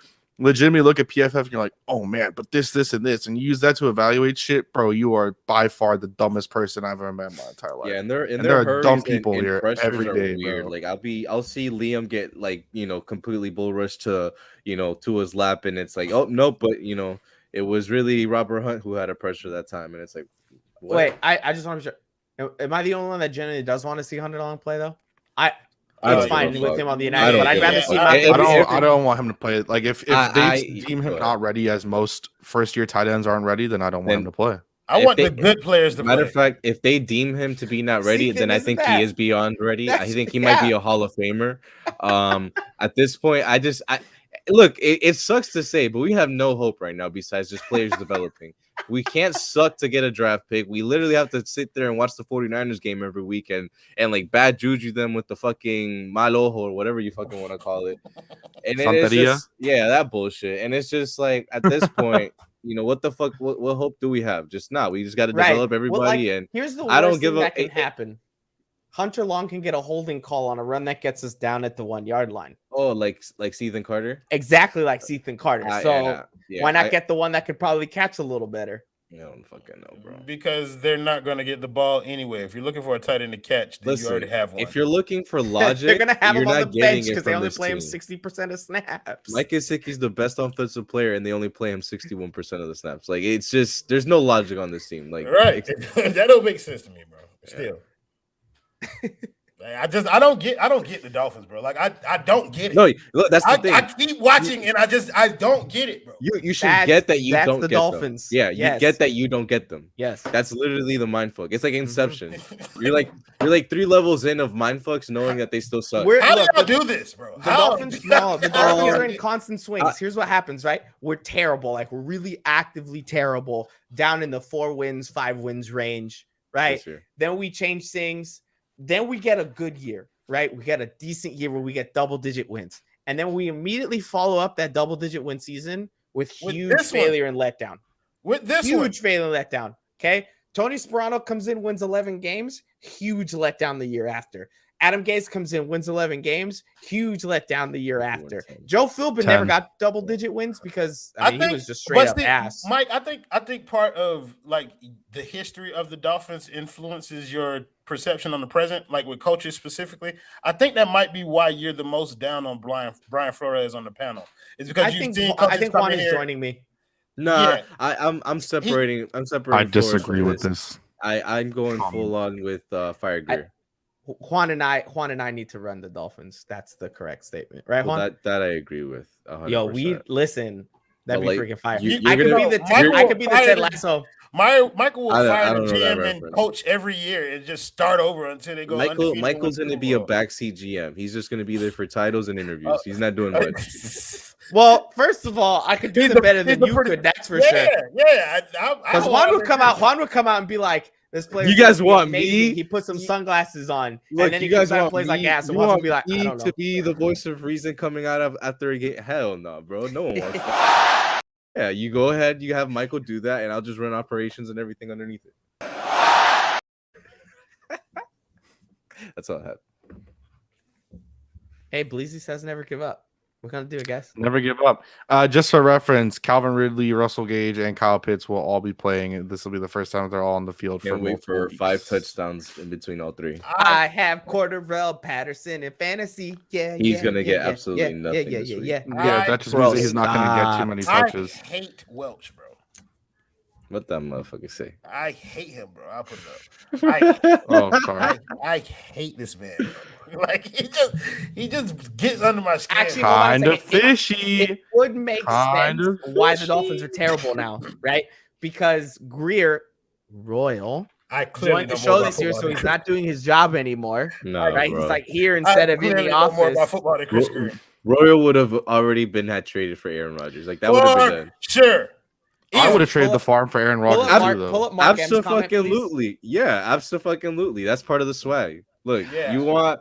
legitimately look at PFF and you're like, oh man, but this, and this, and you use that to evaluate shit, bro, you are by far the dumbest person I've ever met in my entire life. Yeah, and there are dumb people here every day, weird. bro. Like I'll see Liam get completely bull rushed to Tua's lap, and it's like, oh no, but it was really Robert Hunt who had a pressure that time, and it's like, what? Wait, I just want to be sure. Am I the only one that generally does want to see Hunter Long play though? I It's don't fine give a with fuck. him on the I inactive, don't but I'd give a rather fuck. see him. I don't want him to play. Like if I- they deem him go not ready, as most first year tight ends aren't ready, then I don't want him to play. I If want they- the good players to Matter play. of fact, if they deem him to be not ready, Ethan, then I isn't think that- he is beyond ready. I That's- think he might be a Hall of Famer. At this point, I look. It sucks to say, but we have no hope right now besides just players developing. We can't suck to get a draft pick. We literally have to sit there and watch the 49ers game every week and like bad juju them with the fucking mal ojo or whatever you fucking want to call it. And then it's Santeria? just, that bullshit. And it's just like at this point, what the fuck? What hope do we have? Just not. We just got to develop everybody. And here's the worst I don't give thing a- that can happen. Hunter Long can get a holding call on a run that gets us down at the 1 yard line. oh, like Ethan Carter. Exactly like Ethan Carter. So Yeah, why not I- get the one that could probably catch a little better? I don't fucking know, bro. Because they're not going to get the ball anyway. If you're looking for a tight end to catch, then you already have one. If you're looking for logic, they're gonna have you're him on not the bench getting it because they from only this play him team. 60% of snaps. Mike Gesicki's the best offensive player, and they only play him 61% of the snaps. Like, it's just there's no logic on this team. Like, right, that don't make sense to me, bro. Still, I don't get the Dolphins, bro. Like, I don't get it. No, look, that's the thing. I keep watching, and I don't get it, bro. You should get that you don't the get Dolphins. them. Yeah, you Yes. get that you don't get them. Yes, That's literally the mindfuck. It's like Inception. You're like 3 levels in of mindfucks, knowing that they still suck. How do y'all do this, bro? The Dolphins are in constant swings. Here's what happens, right? We're terrible. Like, we're really actively terrible, down in the 4 wins, 5 wins range, right? Then we change things. Then we get a good year, right? We get a decent year where we get double-digit wins. And then we immediately follow up that double-digit win season with huge failure and letdown. With this huge failure and letdown, okay? Tony Sperano comes in, wins 11 games, huge letdown the year after. Adam Gase comes in, wins 11 games, huge letdown the year after. Joe Philbin never got double-digit wins because he was just straight up ass. Mike, I think part of like the history of the Dolphins influences your perception on the present, like with coaches specifically. I think that might be why you're the most down on Brian Flores on the panel. It's because I think Juan is joining me. Nah, yeah. I'm separating. I disagree with this. I'm going full on with Fire Greer. Juan and I need to run the Dolphins. That's the correct statement, right, Juan? Well, that I agree with. 100%. Yo, we listen. That'd be freaking fire. I could be the Ted Lasso. Michael will fire the GM and coach every year and just start over until they go. Michael's going to be a backseat GM. He's just going to be there for titles and interviews. He's not doing much. Well, first of all, I could do it better than you could. That's for sure. Yeah. Because Juan would come out and be like, "This player, you guys want me?" He put some sunglasses on, Look, and then you he guys comes out and want plays me? like ass. And you Juan want will be like, me "I don't know." to be the voice of reason coming out of after a game? Hell no, bro. No one wants that. Yeah, you go ahead. You have Michael do that, and I'll just run operations and everything underneath it. That's all I have. Hey, Bleezy says never give up. We're gonna do it, guys. Never give up. Just for reference, Calvin Ridley, Russell Gage, and Kyle Pitts will all be playing. This will be the first time they're all on the field. Can't wait for 5 touchdowns in between all 3. I have Cordarrelle Patterson in fantasy. Yeah, he's gonna get absolutely nothing. Yeah. That just means that he's not gonna get too many touches. I hate Welch, bro. What that motherfucker say? I hate him, bro. I'll put it up. Sorry. I hate this man, bro. Like he just gets under my skin. Actually, kind of fishy. It would make sense why the Dolphins are terrible now, right? Because Greer Royal joined the show this year, so he's not doing his job anymore. No, right? bro. He's like here instead of in the office. Royal would have already been traded for Aaron Rodgers. Like that would have been done. Sure. I would have traded the farm for Aaron Rodgers too, though. Absolutely. Yeah, absolutely. That's part of the swag. Look, you want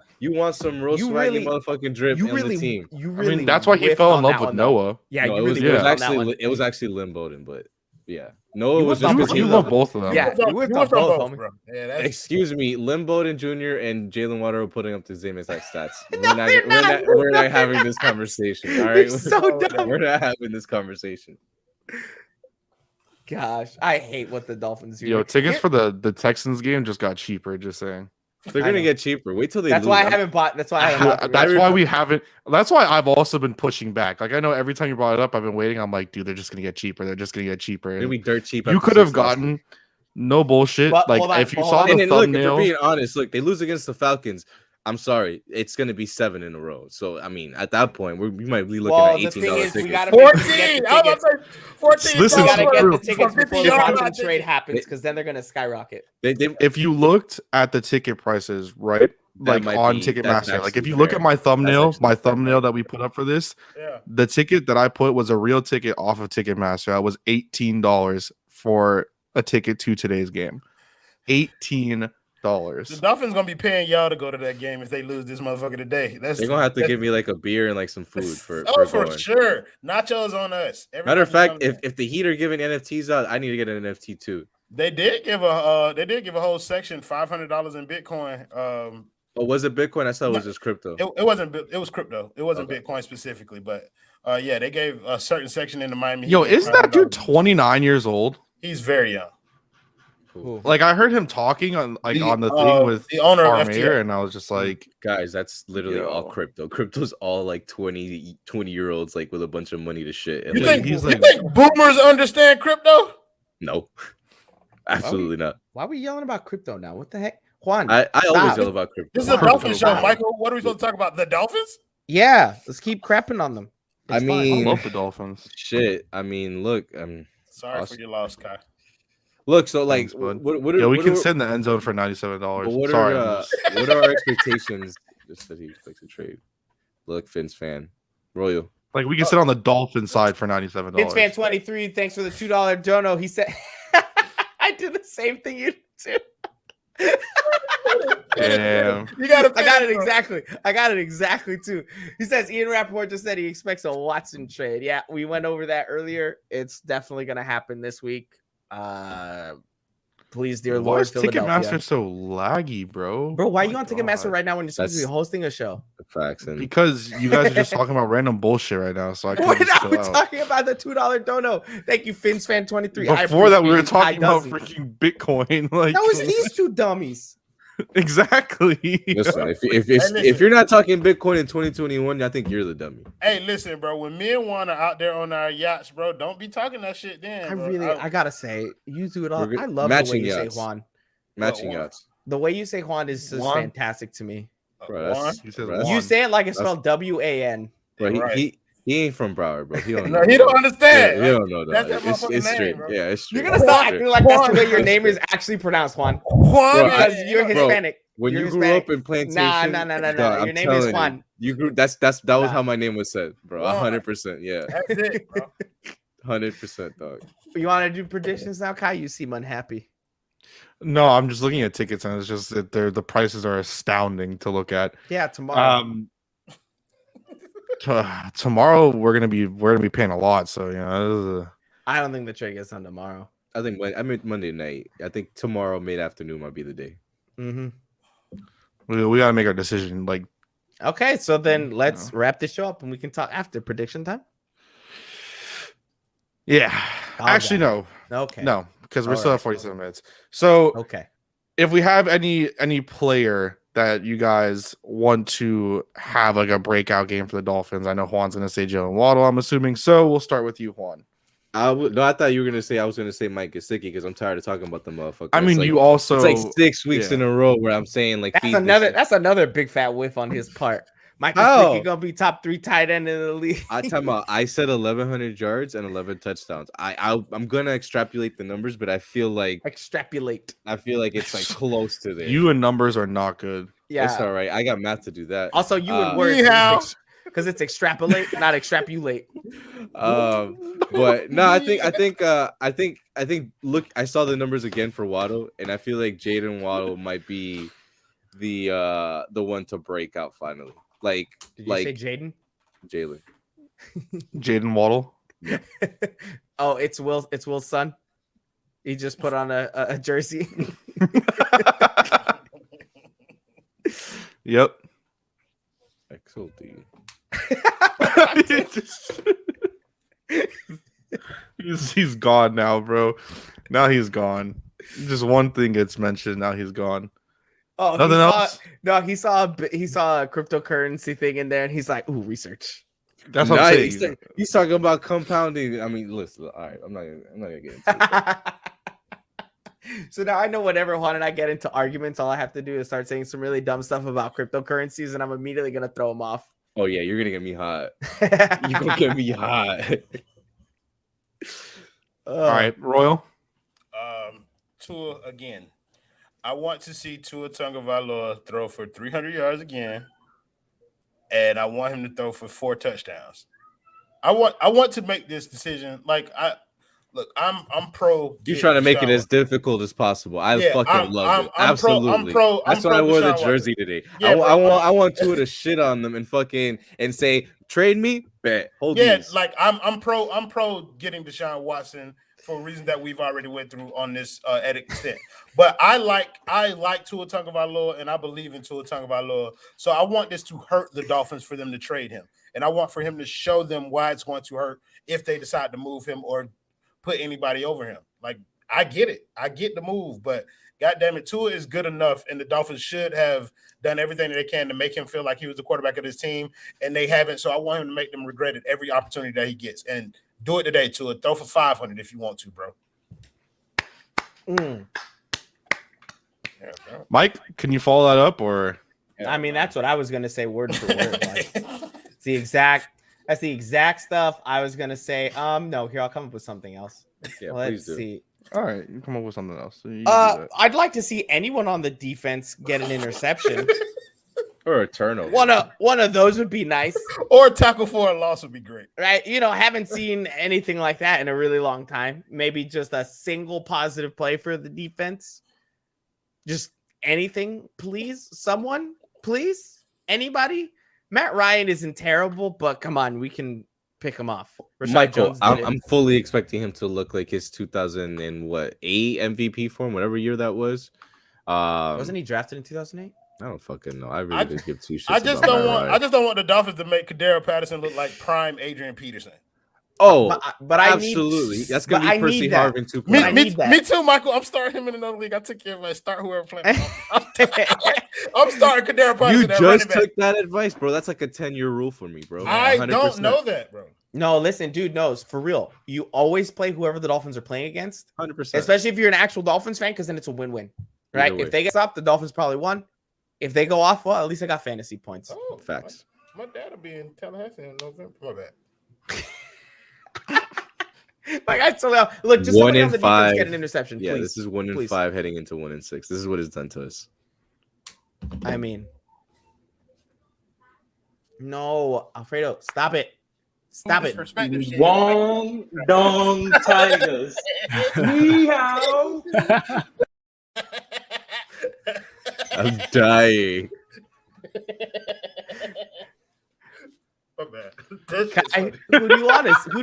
some real swaggy motherfucking drip on the team. That's why he fell in love with Noah. Yeah, no, it was actually Lynn Bowden, but yeah, Noah was just you love both of them. Yeah, you whipped on both, bro. Yeah, excuse me, Lynn Bowden Jr. and Jalen Water are putting up the same exact stats. We're not having this conversation. All right, so dumb. We're not having this conversation. Gosh, I hate what the Dolphins do. Yo, tickets for the Texans game just got cheaper. Just saying. They're gonna get cheaper. Wait till they. That's lose. why I haven't bought. That's why I haven't bought. That's why we haven't. That's why I've also been pushing back. Like I know every time you brought it up, I've been waiting. I'm like, dude, they're just gonna get cheaper. They're just gonna get cheaper. It'll be dirt cheap. You could have gotten no bullshit. But, like if you saw the thumbnail. Look, if we're being honest, look, they lose against the Falcons. I'm sorry, it's gonna be 7 in a row. So I mean, at that point, we might be looking at $18 tickets. 14. I'm about to say 14. Listen, you gotta get the tickets before the Watson trade happens, because then they're gonna skyrocket. If you looked at the ticket prices, right, like on Ticketmaster, like if you look at my thumbnail that we put up for this, the ticket that I put was a real ticket off of Ticketmaster. That was $18 for a ticket to today's game. $18. The Dolphins gonna be paying y'all to go to that game if they lose this motherfucker today. They're gonna have to give me like a beer and like some food for sure. Nachos on us. Matter of fact, if the Heat are giving NFTs out, I need to get an NFT too. They did give a whole section $500 in Bitcoin. Oh, was it Bitcoin? I thought it was just crypto. It wasn't. It was crypto. It wasn't Bitcoin specifically, but yeah, they gave a certain section in the Miami. Yo, isn't that dude 29 years old? He's very young. Cool. Like I heard him talking on the thing with the owner of Armair, FTX. and I was just like, Guys, that's literally all Yo. crypto. Crypto's all like 20-year-olds like with a bunch of money to shit. And You like, think he's you like- think boomers understand crypto? no, absolutely not. Why are we yelling about crypto now? What the heck? Juan, I always stop. yell about crypto. This is a Crypto, Dolphins show, wow. Michael. What are we supposed to talk about? The Dolphins? Yeah, let's keep crapping on them. I It's fun. I mean, love the Dolphins. shit. I mean, look, Sorry Awesome. for your loss, Kai. look. So like, Thanks, bud. what are, Yeah, we what can are- send the end zone for $97. But Sorry, I'm just- what are our expectations? Just that he expects a trade. Look, Finn's fan, Royal. like we can sit on the Dolphin side for $97. Vince Fan 23, thanks for the $2 dono. He said, I did the same thing you did too. Damn. You got I got it exactly. I got it exactly too. He says Ian Rappaport just said he expects a Watson trade. Yeah, we went over that earlier. It's definitely going to happen this week. Please, dear Why Lord, is Philadelphia. Ticketmaster so laggy, bro? Bro, why are you My on Ticketmaster God. right now when you're supposed to be That's- hosting a show? The facts and Because you guys are just talking about random bullshit right now, so I We're can't just chill not out. talking about the $2 dono. Thank you, Fins Fan 23. Before that, we were appreciate talking about Ty freaking Bitcoin. Like That was these two dummies. exactly. listen, if listen. if you're not talking Bitcoin in 2021, I think you're the dummy. Hey, listen, bro. When me and Juan are out there on our yachts, bro, don't be talking that shit then. I gotta say, you do it all. We're good- I love the way matching you say yachts. Juan. Matching Juan? yachts. The way you say Juan is just Juan? fantastic to me. Bro, that's- He says bro, that's- You Juan. say it like it's That's- spelled WAN. Bro, Right. he ain't from Broward, bro. He don't No, know. he don't understand. Yeah, he don't know That's that. that It's motherfucking straight. name, bro. Yeah, it's straight. You're gonna start acting like that's the way your Juan. name is actually pronounced, Juan. Juan, Bro, Because man, you're bro. Hispanic. When You're you grew Hispanic. up in plantation, Nah. dog, Your I'm name is telling Juan. You grew. That was Nah. how my name was said, bro. Juan. 100%. Yeah, That's it, bro. 100%, dog. You want to do predictions now, Kai? You seem unhappy. No, I'm just looking at tickets, and it's just that the prices are astounding to look at. Yeah, tomorrow. Tomorrow we're gonna be paying a lot, so you know. I don't think the trade gets done tomorrow. I think Monday night. I think tomorrow mid afternoon might be the day. Mm-hmm. We gotta make our decision. Like, Okay, so then let's wrap this show up and we can talk after prediction time. yeah, Oh, actually, God. no, Okay. no, because we're All still right. at 47 minutes. So Okay. if we have any player that you guys want to have like a breakout game for the Dolphins, I know Juan's gonna say Jalen Waddle. I'm assuming, so we'll start with you, Juan. I thought you were gonna say I was gonna say Mike Gesicki because I'm tired of talking about the motherfucker. I mean, It's you also It's like 6 weeks yeah. in a row where I'm saying like That's feed this another shit. that's another big fat whiff on his part. Mike How? is gonna be top 3 tight end in the league. I said 1,100 yards and 11 touchdowns. I'm gonna extrapolate the numbers, but I feel like Extrapolate. it's like close to there. you and numbers are not good. Yeah. It's all right. I got math to do that. Also, you and Uh, words Yeehaw. because it's extrapolate, not extrapolate. But no, I think. Look, I saw the numbers again for Waddle, and I feel like Jaden Waddle might be the one to break out finally. Like Did you like say Jaden? Jalen. Jaden Waddle. Oh, it's Will's son. He just put on a jersey. Yep. XOD. he's gone now, bro. Now he's gone. Just one thing gets mentioned. Now he's gone. Oh, Nothing else. No, he saw a cryptocurrency thing in there, and he's like, "Ooh, research." That's what I'm Nice. saying. He's talking about compounding. I mean, listen. All right, I'm not gonna get into it. So now I know whenever Juan and I get into arguments, all I have to do is start saying some really dumb stuff about cryptocurrencies, and I'm immediately gonna throw him off. Oh yeah, you're gonna get me hot. You gonna get me hot. All right, Royal. Tua again. I want to see Tua Tagovailoa throw for 300 yards again, and I want him to throw for 4 touchdowns. I want to make this decision. I'm pro. You're trying to make it as difficult as possible. I fucking love it. Absolutely. That's why I wore the jersey today. Yeah, I want Tua to shit on them and say, trade me, bet. Hold these. I'm pro getting Deshaun Watson for a reason that we've already went through on this extent. But I like Tua Tagovailoa, and I believe in Tua Tagovailoa. So I want this to hurt the Dolphins for them to trade him, and I want for him to show them why it's going to hurt if they decide to move him or put anybody over him. Like, I get it. I get the move, but goddamn it, Tua is good enough, and the Dolphins should have done everything that they can to make him feel like he was the quarterback of this team, and they haven't. So I want him to make them regret it every opportunity that he gets, and do it today, Tua. Throw for 500 if you want to, bro. Mm. Yeah, bro. Mike, can you follow that up or? I mean, that's what I was gonna say, word for word. Like, it's the exact stuff I was gonna say. No, here I'll come up with something else. Yeah, Let's please do. see. All right, you come up with something else. So you do that. I'd like to see anyone on the defense get an interception. Or a turnover. One of those would be nice, Or tackle for a loss would be great. right? Haven't seen anything like that in a really long time. Maybe just a single positive play for the defense. Just anything, please. Someone, please. Anybody. Matt Ryan isn't terrible, but come on, we can pick him off. Rashad Michael, Jones did it. I'm fully expecting him to look like his 2008 MVP form, whatever year that was. Wasn't he drafted in 2008? I don't fucking know. I really didn't give two shits. I just don't want the Dolphins to make Kadero Patterson look like prime Adrian Peterson. Oh, but I absolutely. need, That's gonna but be I Percy need that. Harvin 2.0. I need that. Me too, Michael. I'm starting him in another league. I took your advice. Start whoever playing. I'm starting Kadero Patterson. You at just running back. took that advice, bro. That's like a 10-year rule for me, bro. I 100%. don't know that, bro. No, listen, dude knows for real. You always play whoever the Dolphins are playing against, 100%. especially if you're an actual Dolphins fan, because then it's a win-win, right? Either way. If they get stopped, the Dolphins probably won. If they go off, well, at least I got fantasy points. Oh, Facts. My dad will be in Tallahassee in November. My bad. Like I told you, look, just 1 somebody in on the defense 5. get an interception, Yeah, please. this is 1 in Please. 5 heading into 1 in 6. This is what it's done to us. I mean, no, Alfredo, stop it. Stop it. Disrespect this shit. Wong Dong Tigers. Meow. I'm dying. My bad. That's just Kai, funny. who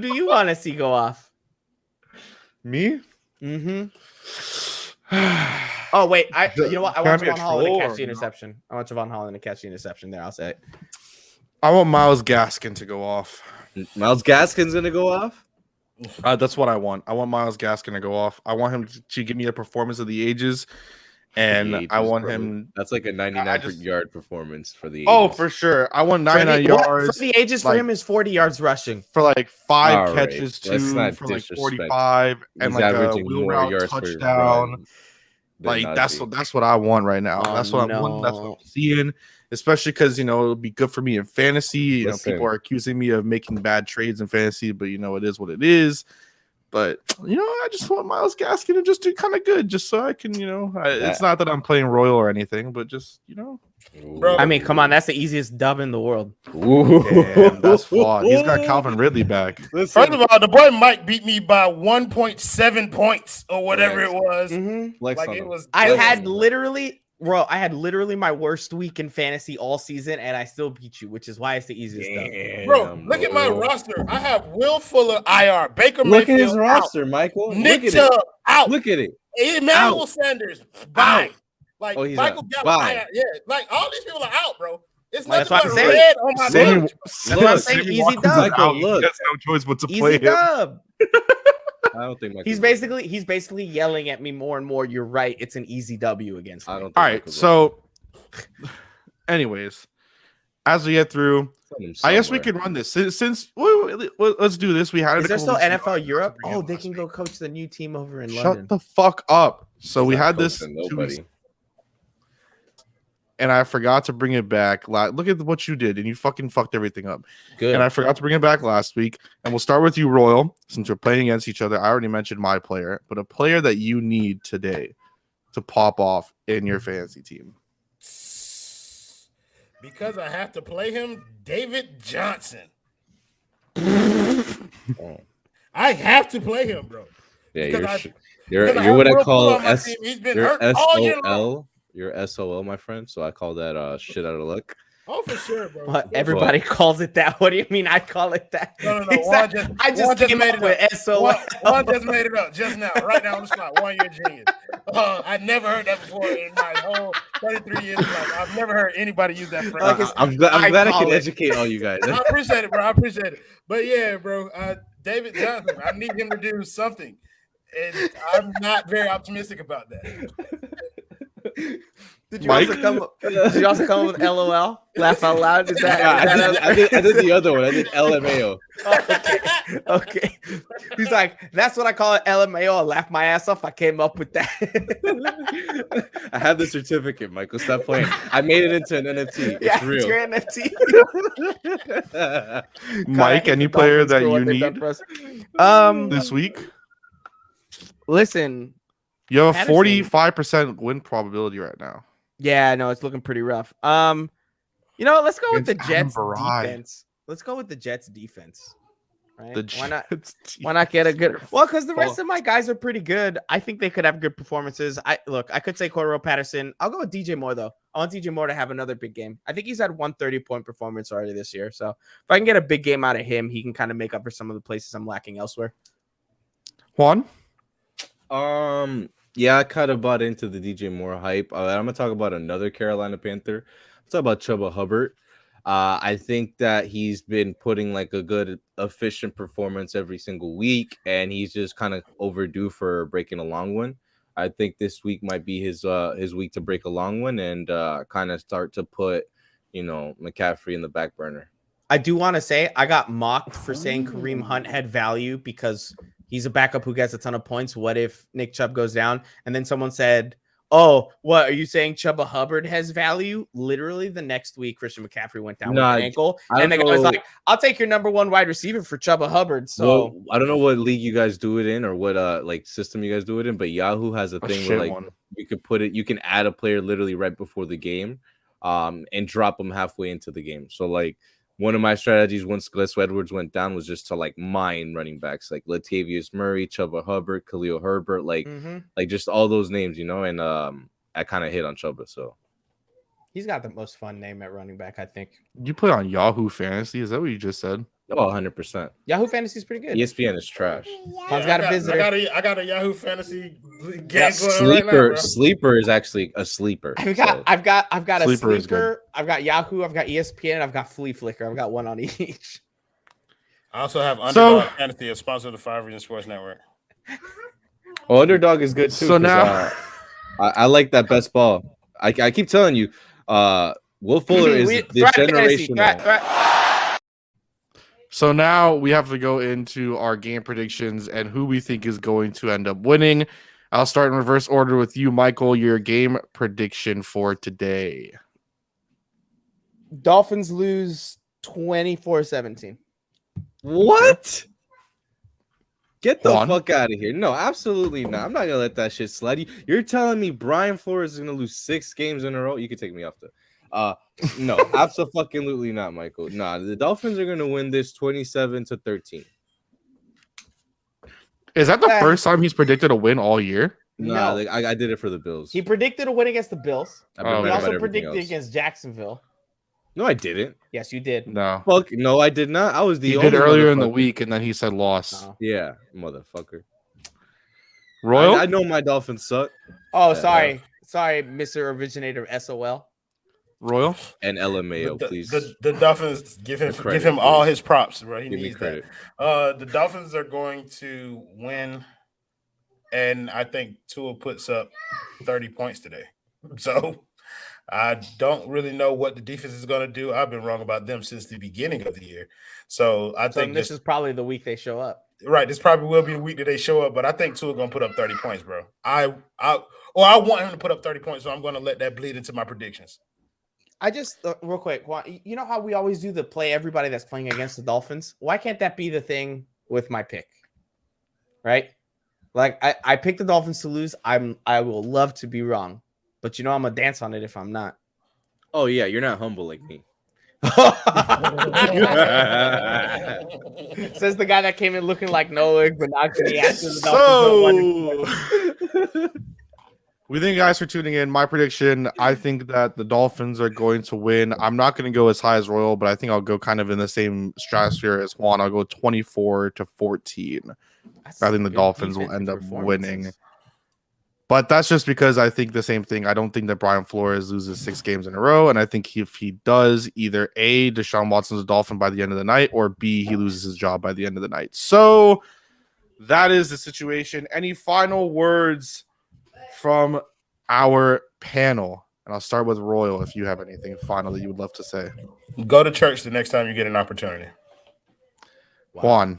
do you want to see go off? Me? Mm-hmm. Oh wait, you know what? I want Can't be a Javon Holland to troll catch or the interception. I want Javon Holland to catch the interception. There, I'll say it. I want Myles Gaskin to go off. Myles Gaskin's gonna go off. That's what I want. I want Myles Gaskin to go off. I want him to give me a performance of the ages, and The I ages, want bro. him. That's like a 99 I just- yard performance for the. Oh, ages. for sure. I want For 99 the- yards For the ages for like- him is 40 yards rushing. for like 5 All right, catches, let's 2 not for like disrespect. 45, and He's like a averaging wheel more route yards per touchdown. run than Like Najee. that's what I want right now. Oh, That's what I'm wanting. That's what no. I'm seeing. Especially because it'll be good for me in fantasy. Listen. People are accusing me of making bad trades in fantasy, but it is what it is. But I just want Myles Gaskin to just do kind of good, just so I can, it's not that I'm playing Royal or anything, but just Bro. I mean, come on, that's the easiest dub in the world. damn, that's flawed. He's got Calvin Ridley back. First of all, the boy Mike beat me by 1.7 points or whatever it was. Mm-hmm. Like it was. I it was- had literally my worst week in fantasy all season, and I still beat you, which is why it's the easiest dub. Bro, look at my roster. I have Will Fuller, IR, Baker Look at Mayfield, his roster, Michael. Nick Look at Chubb, it. out. Look at it. Emmanuel Out. Sanders, bye. Out. Like Oh, he's Michael out. Gallup, Bye. yeah. Like all these people are out, bro. It's That's nothing what but I'm saying. red on my Sammy, bench. That's what I'm saying. Easy dub. Michael, look. He has no choice but to play Easy him. dub. I don't think Michael's He's basically yelling at me more and more. You're right. It's an easy W against me. I don't think All right, Michael's so anyways, as we get through, somewhere. I guess we can run this since let's do this. We had it Is a there couple still weeks ago. NFL Europe? Bring it Oh, they last can week. go coach the new team over in Shut London. the fuck up. So we Not had this coaching 2 nobody. weeks, and I forgot to bring it back. Look at what you did, and you fucking fucked everything up. Good. And I forgot to bring it back last week. And we'll start with you, Royal, since we're playing against each other. I already mentioned my player, but a player that you need today to pop off in your fantasy team. Because I have to play him, David Johnson. I have to play him, bro. Yeah, Because you're because I you're what have I Will call Fuller on my S. team. He's been You're hurt all year long. SOL. You're SOL, my friend. So I call that shit out of luck. Oh, for sure, bro. What, everybody calls it that. What do you mean? I call it that. No. Exactly. Juan Juan just came made up it up. with SOL. Juan just made it up just now, right now on the spot. Juan, you're a genius. I never heard that before in my whole 33 years of life. I've never heard anybody use that phrase. Like I'm glad I call can it. educate all you guys. I appreciate it, bro. I appreciate it. But yeah, bro, David Johnson, I need him to do something. And I'm not very optimistic about that. Did you Mike? also come up with LOL? Laugh out loud? Is that, I did the other one. I did LMAO. Okay. He's like, that's what I call it, LMAO. I laugh my ass off. I came up with that. I have the certificate, Michael. Stop playing. I made it into an NFT. Yeah, It's real. your NFT. Mike, any player that you need this week? Listen, You have a Patterson. 45% win probability right now. yeah, no, it's looking pretty rough. You know what? Let's go with the Against Adam Jets Barai. defense. Let's go with the Jets defense. Right? The Why not? Jets Why not get a good? defense Well, because the are rest of my guys are pretty good. I think they could have good performances. I could say Cordero Patterson. I'll go with DJ Moore though. I want DJ Moore to have another big game. I think he's had 130-point performance already this year. So if I can get a big game out of him, he can kind of make up for some of the places I'm lacking elsewhere. Juan? Yeah, I kind of bought into the DJ Moore hype. I'm gonna talk about another Carolina Panther. Let's talk about Chuba Hubbard. I think that he's been putting like a good, efficient performance every single week, and he's just kind of overdue for breaking a long one. I think this week might be his week to break a long one and kind of start to put, McCaffrey in the back burner. I do want to say I got mocked for saying Kareem Hunt had value because he's a backup who gets a ton of points. What if Nick Chubb goes down? And then someone said, oh, what are you saying? Chuba Hubbard has value? Literally the next week, Christian McCaffrey went down with an ankle. And the guy was like, I'll take your number one wide receiver for Chuba Hubbard. So well, I don't know what league you guys do it in or what system you guys do it in, but Yahoo has a thing where you could you can add a player literally right before the game and drop them halfway into the game. So like one of my strategies once Gus Edwards went down was just to mine running backs like Latavius Murray, Chuba Hubbard, Khalil Herbert, like just all those names, and I kind of hit on Chuba. So he's got the most fun name at running back, I think. You play on Yahoo Fantasy? Is that what you just said? Oh, 100%. Yahoo Fantasy is pretty good. ESPN is trash. Tom's got a visitor. I got a Yahoo Fantasy game Sleeper is actually a sleeper. I've got a Sleeper is sleeper. good. I've got Yahoo. I've got ESPN. I've got Flea Flicker. I've got one on each. I also have Underdog Fantasy, a sponsor of the 5 Region Sports Network. Well, Underdog is good too. So now I like that best ball. I keep telling you, Will Fuller is the generational. So now we have to go into our game predictions and who we think is going to end up winning. I'll start in reverse order with you, Michael. Your game prediction for today. Dolphins lose 24-17. What? Get the fuck out of here. No, absolutely not. I'm not going to let that shit slide. You're telling me Brian Flores is going to lose 6 games in a row? You can take me off the... No, absolutely not, Michael. Nah, the Dolphins are going to win this 27-13. Is that the first time he's predicted a win all year? Nah, no. I did it for the Bills. He predicted a win against the Bills. He also predicted against Jacksonville. No, I didn't. Yes, you did. No. Fuck, no, I did not. I was the only. He did earlier in the week, and then he said loss. No. Yeah, motherfucker. Royal? I know my Dolphins suck. Oh, sorry. Sorry, Mr. Originator SOL. Royal and LMAO, please. The Dolphins give him all his props, bro. He needs that. The Dolphins are going to win, and I think Tua puts up 30 points today. So I don't really know what the defense is going to do. I've been wrong about them since the beginning of the year. So I think this is probably the week they show up. Right, this probably will be the week that they show up, but I think Tua going to put up 30 points, bro. I want him to put up 30 points, so I'm going to let that bleed into my predictions. I just real quick, you know how we always do the play everybody that's playing against the Dolphins? Why can't that be the thing with my pick? Right? Like I picked the Dolphins to lose. I will love to be wrong, but I'm gonna dance on it if I'm not. Oh yeah, you're not humble like me. Says the guy that came in looking like Noah, but not the after the Dolphins. We thank you guys for tuning in. My prediction, I think that the Dolphins are going to win. I'm not going to go as high as Royal, but I think I'll go kind of in the same stratosphere as Juan. I'll go 24-14. I think the Dolphins will end up winning. But that's just because I think the same thing. I don't think that Brian Flores loses 6 games in a row. And I think if he does, either A, Deshaun Watson's a Dolphin by the end of the night, or B, he loses his job by the end of the night. So that is the situation. Any final words from our panel? And I'll start with Royal if you have anything final that you would love to say. Go to church the next time you get an opportunity. Wow. Juan.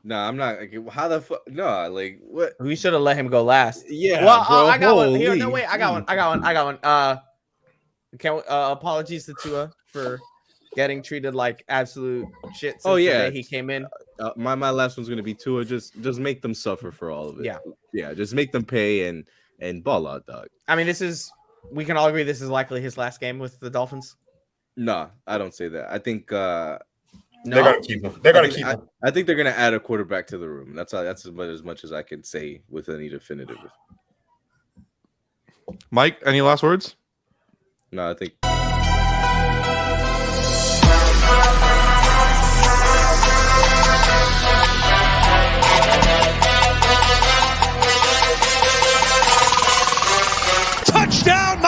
No, I'm not. Like, how the fuck? No, like what? We should have let him go last. Yeah. Well, bro, I got one. Here, holy no, wait. I got one. Apologies to Tua for getting treated like absolute shit. Since the day he came in. My last one's gonna be Tua. Just make them suffer for all of it. Yeah. Just make them pay and ball out, dog. I mean, we can all agree this is likely his last game with the Dolphins. No, I don't say that. I think they're gonna keep him. They're gonna keep him. I think they're gonna add a quarterback to the room. That's as much as I can say with any definitive. Mike, any last words? No, I think. Touchdown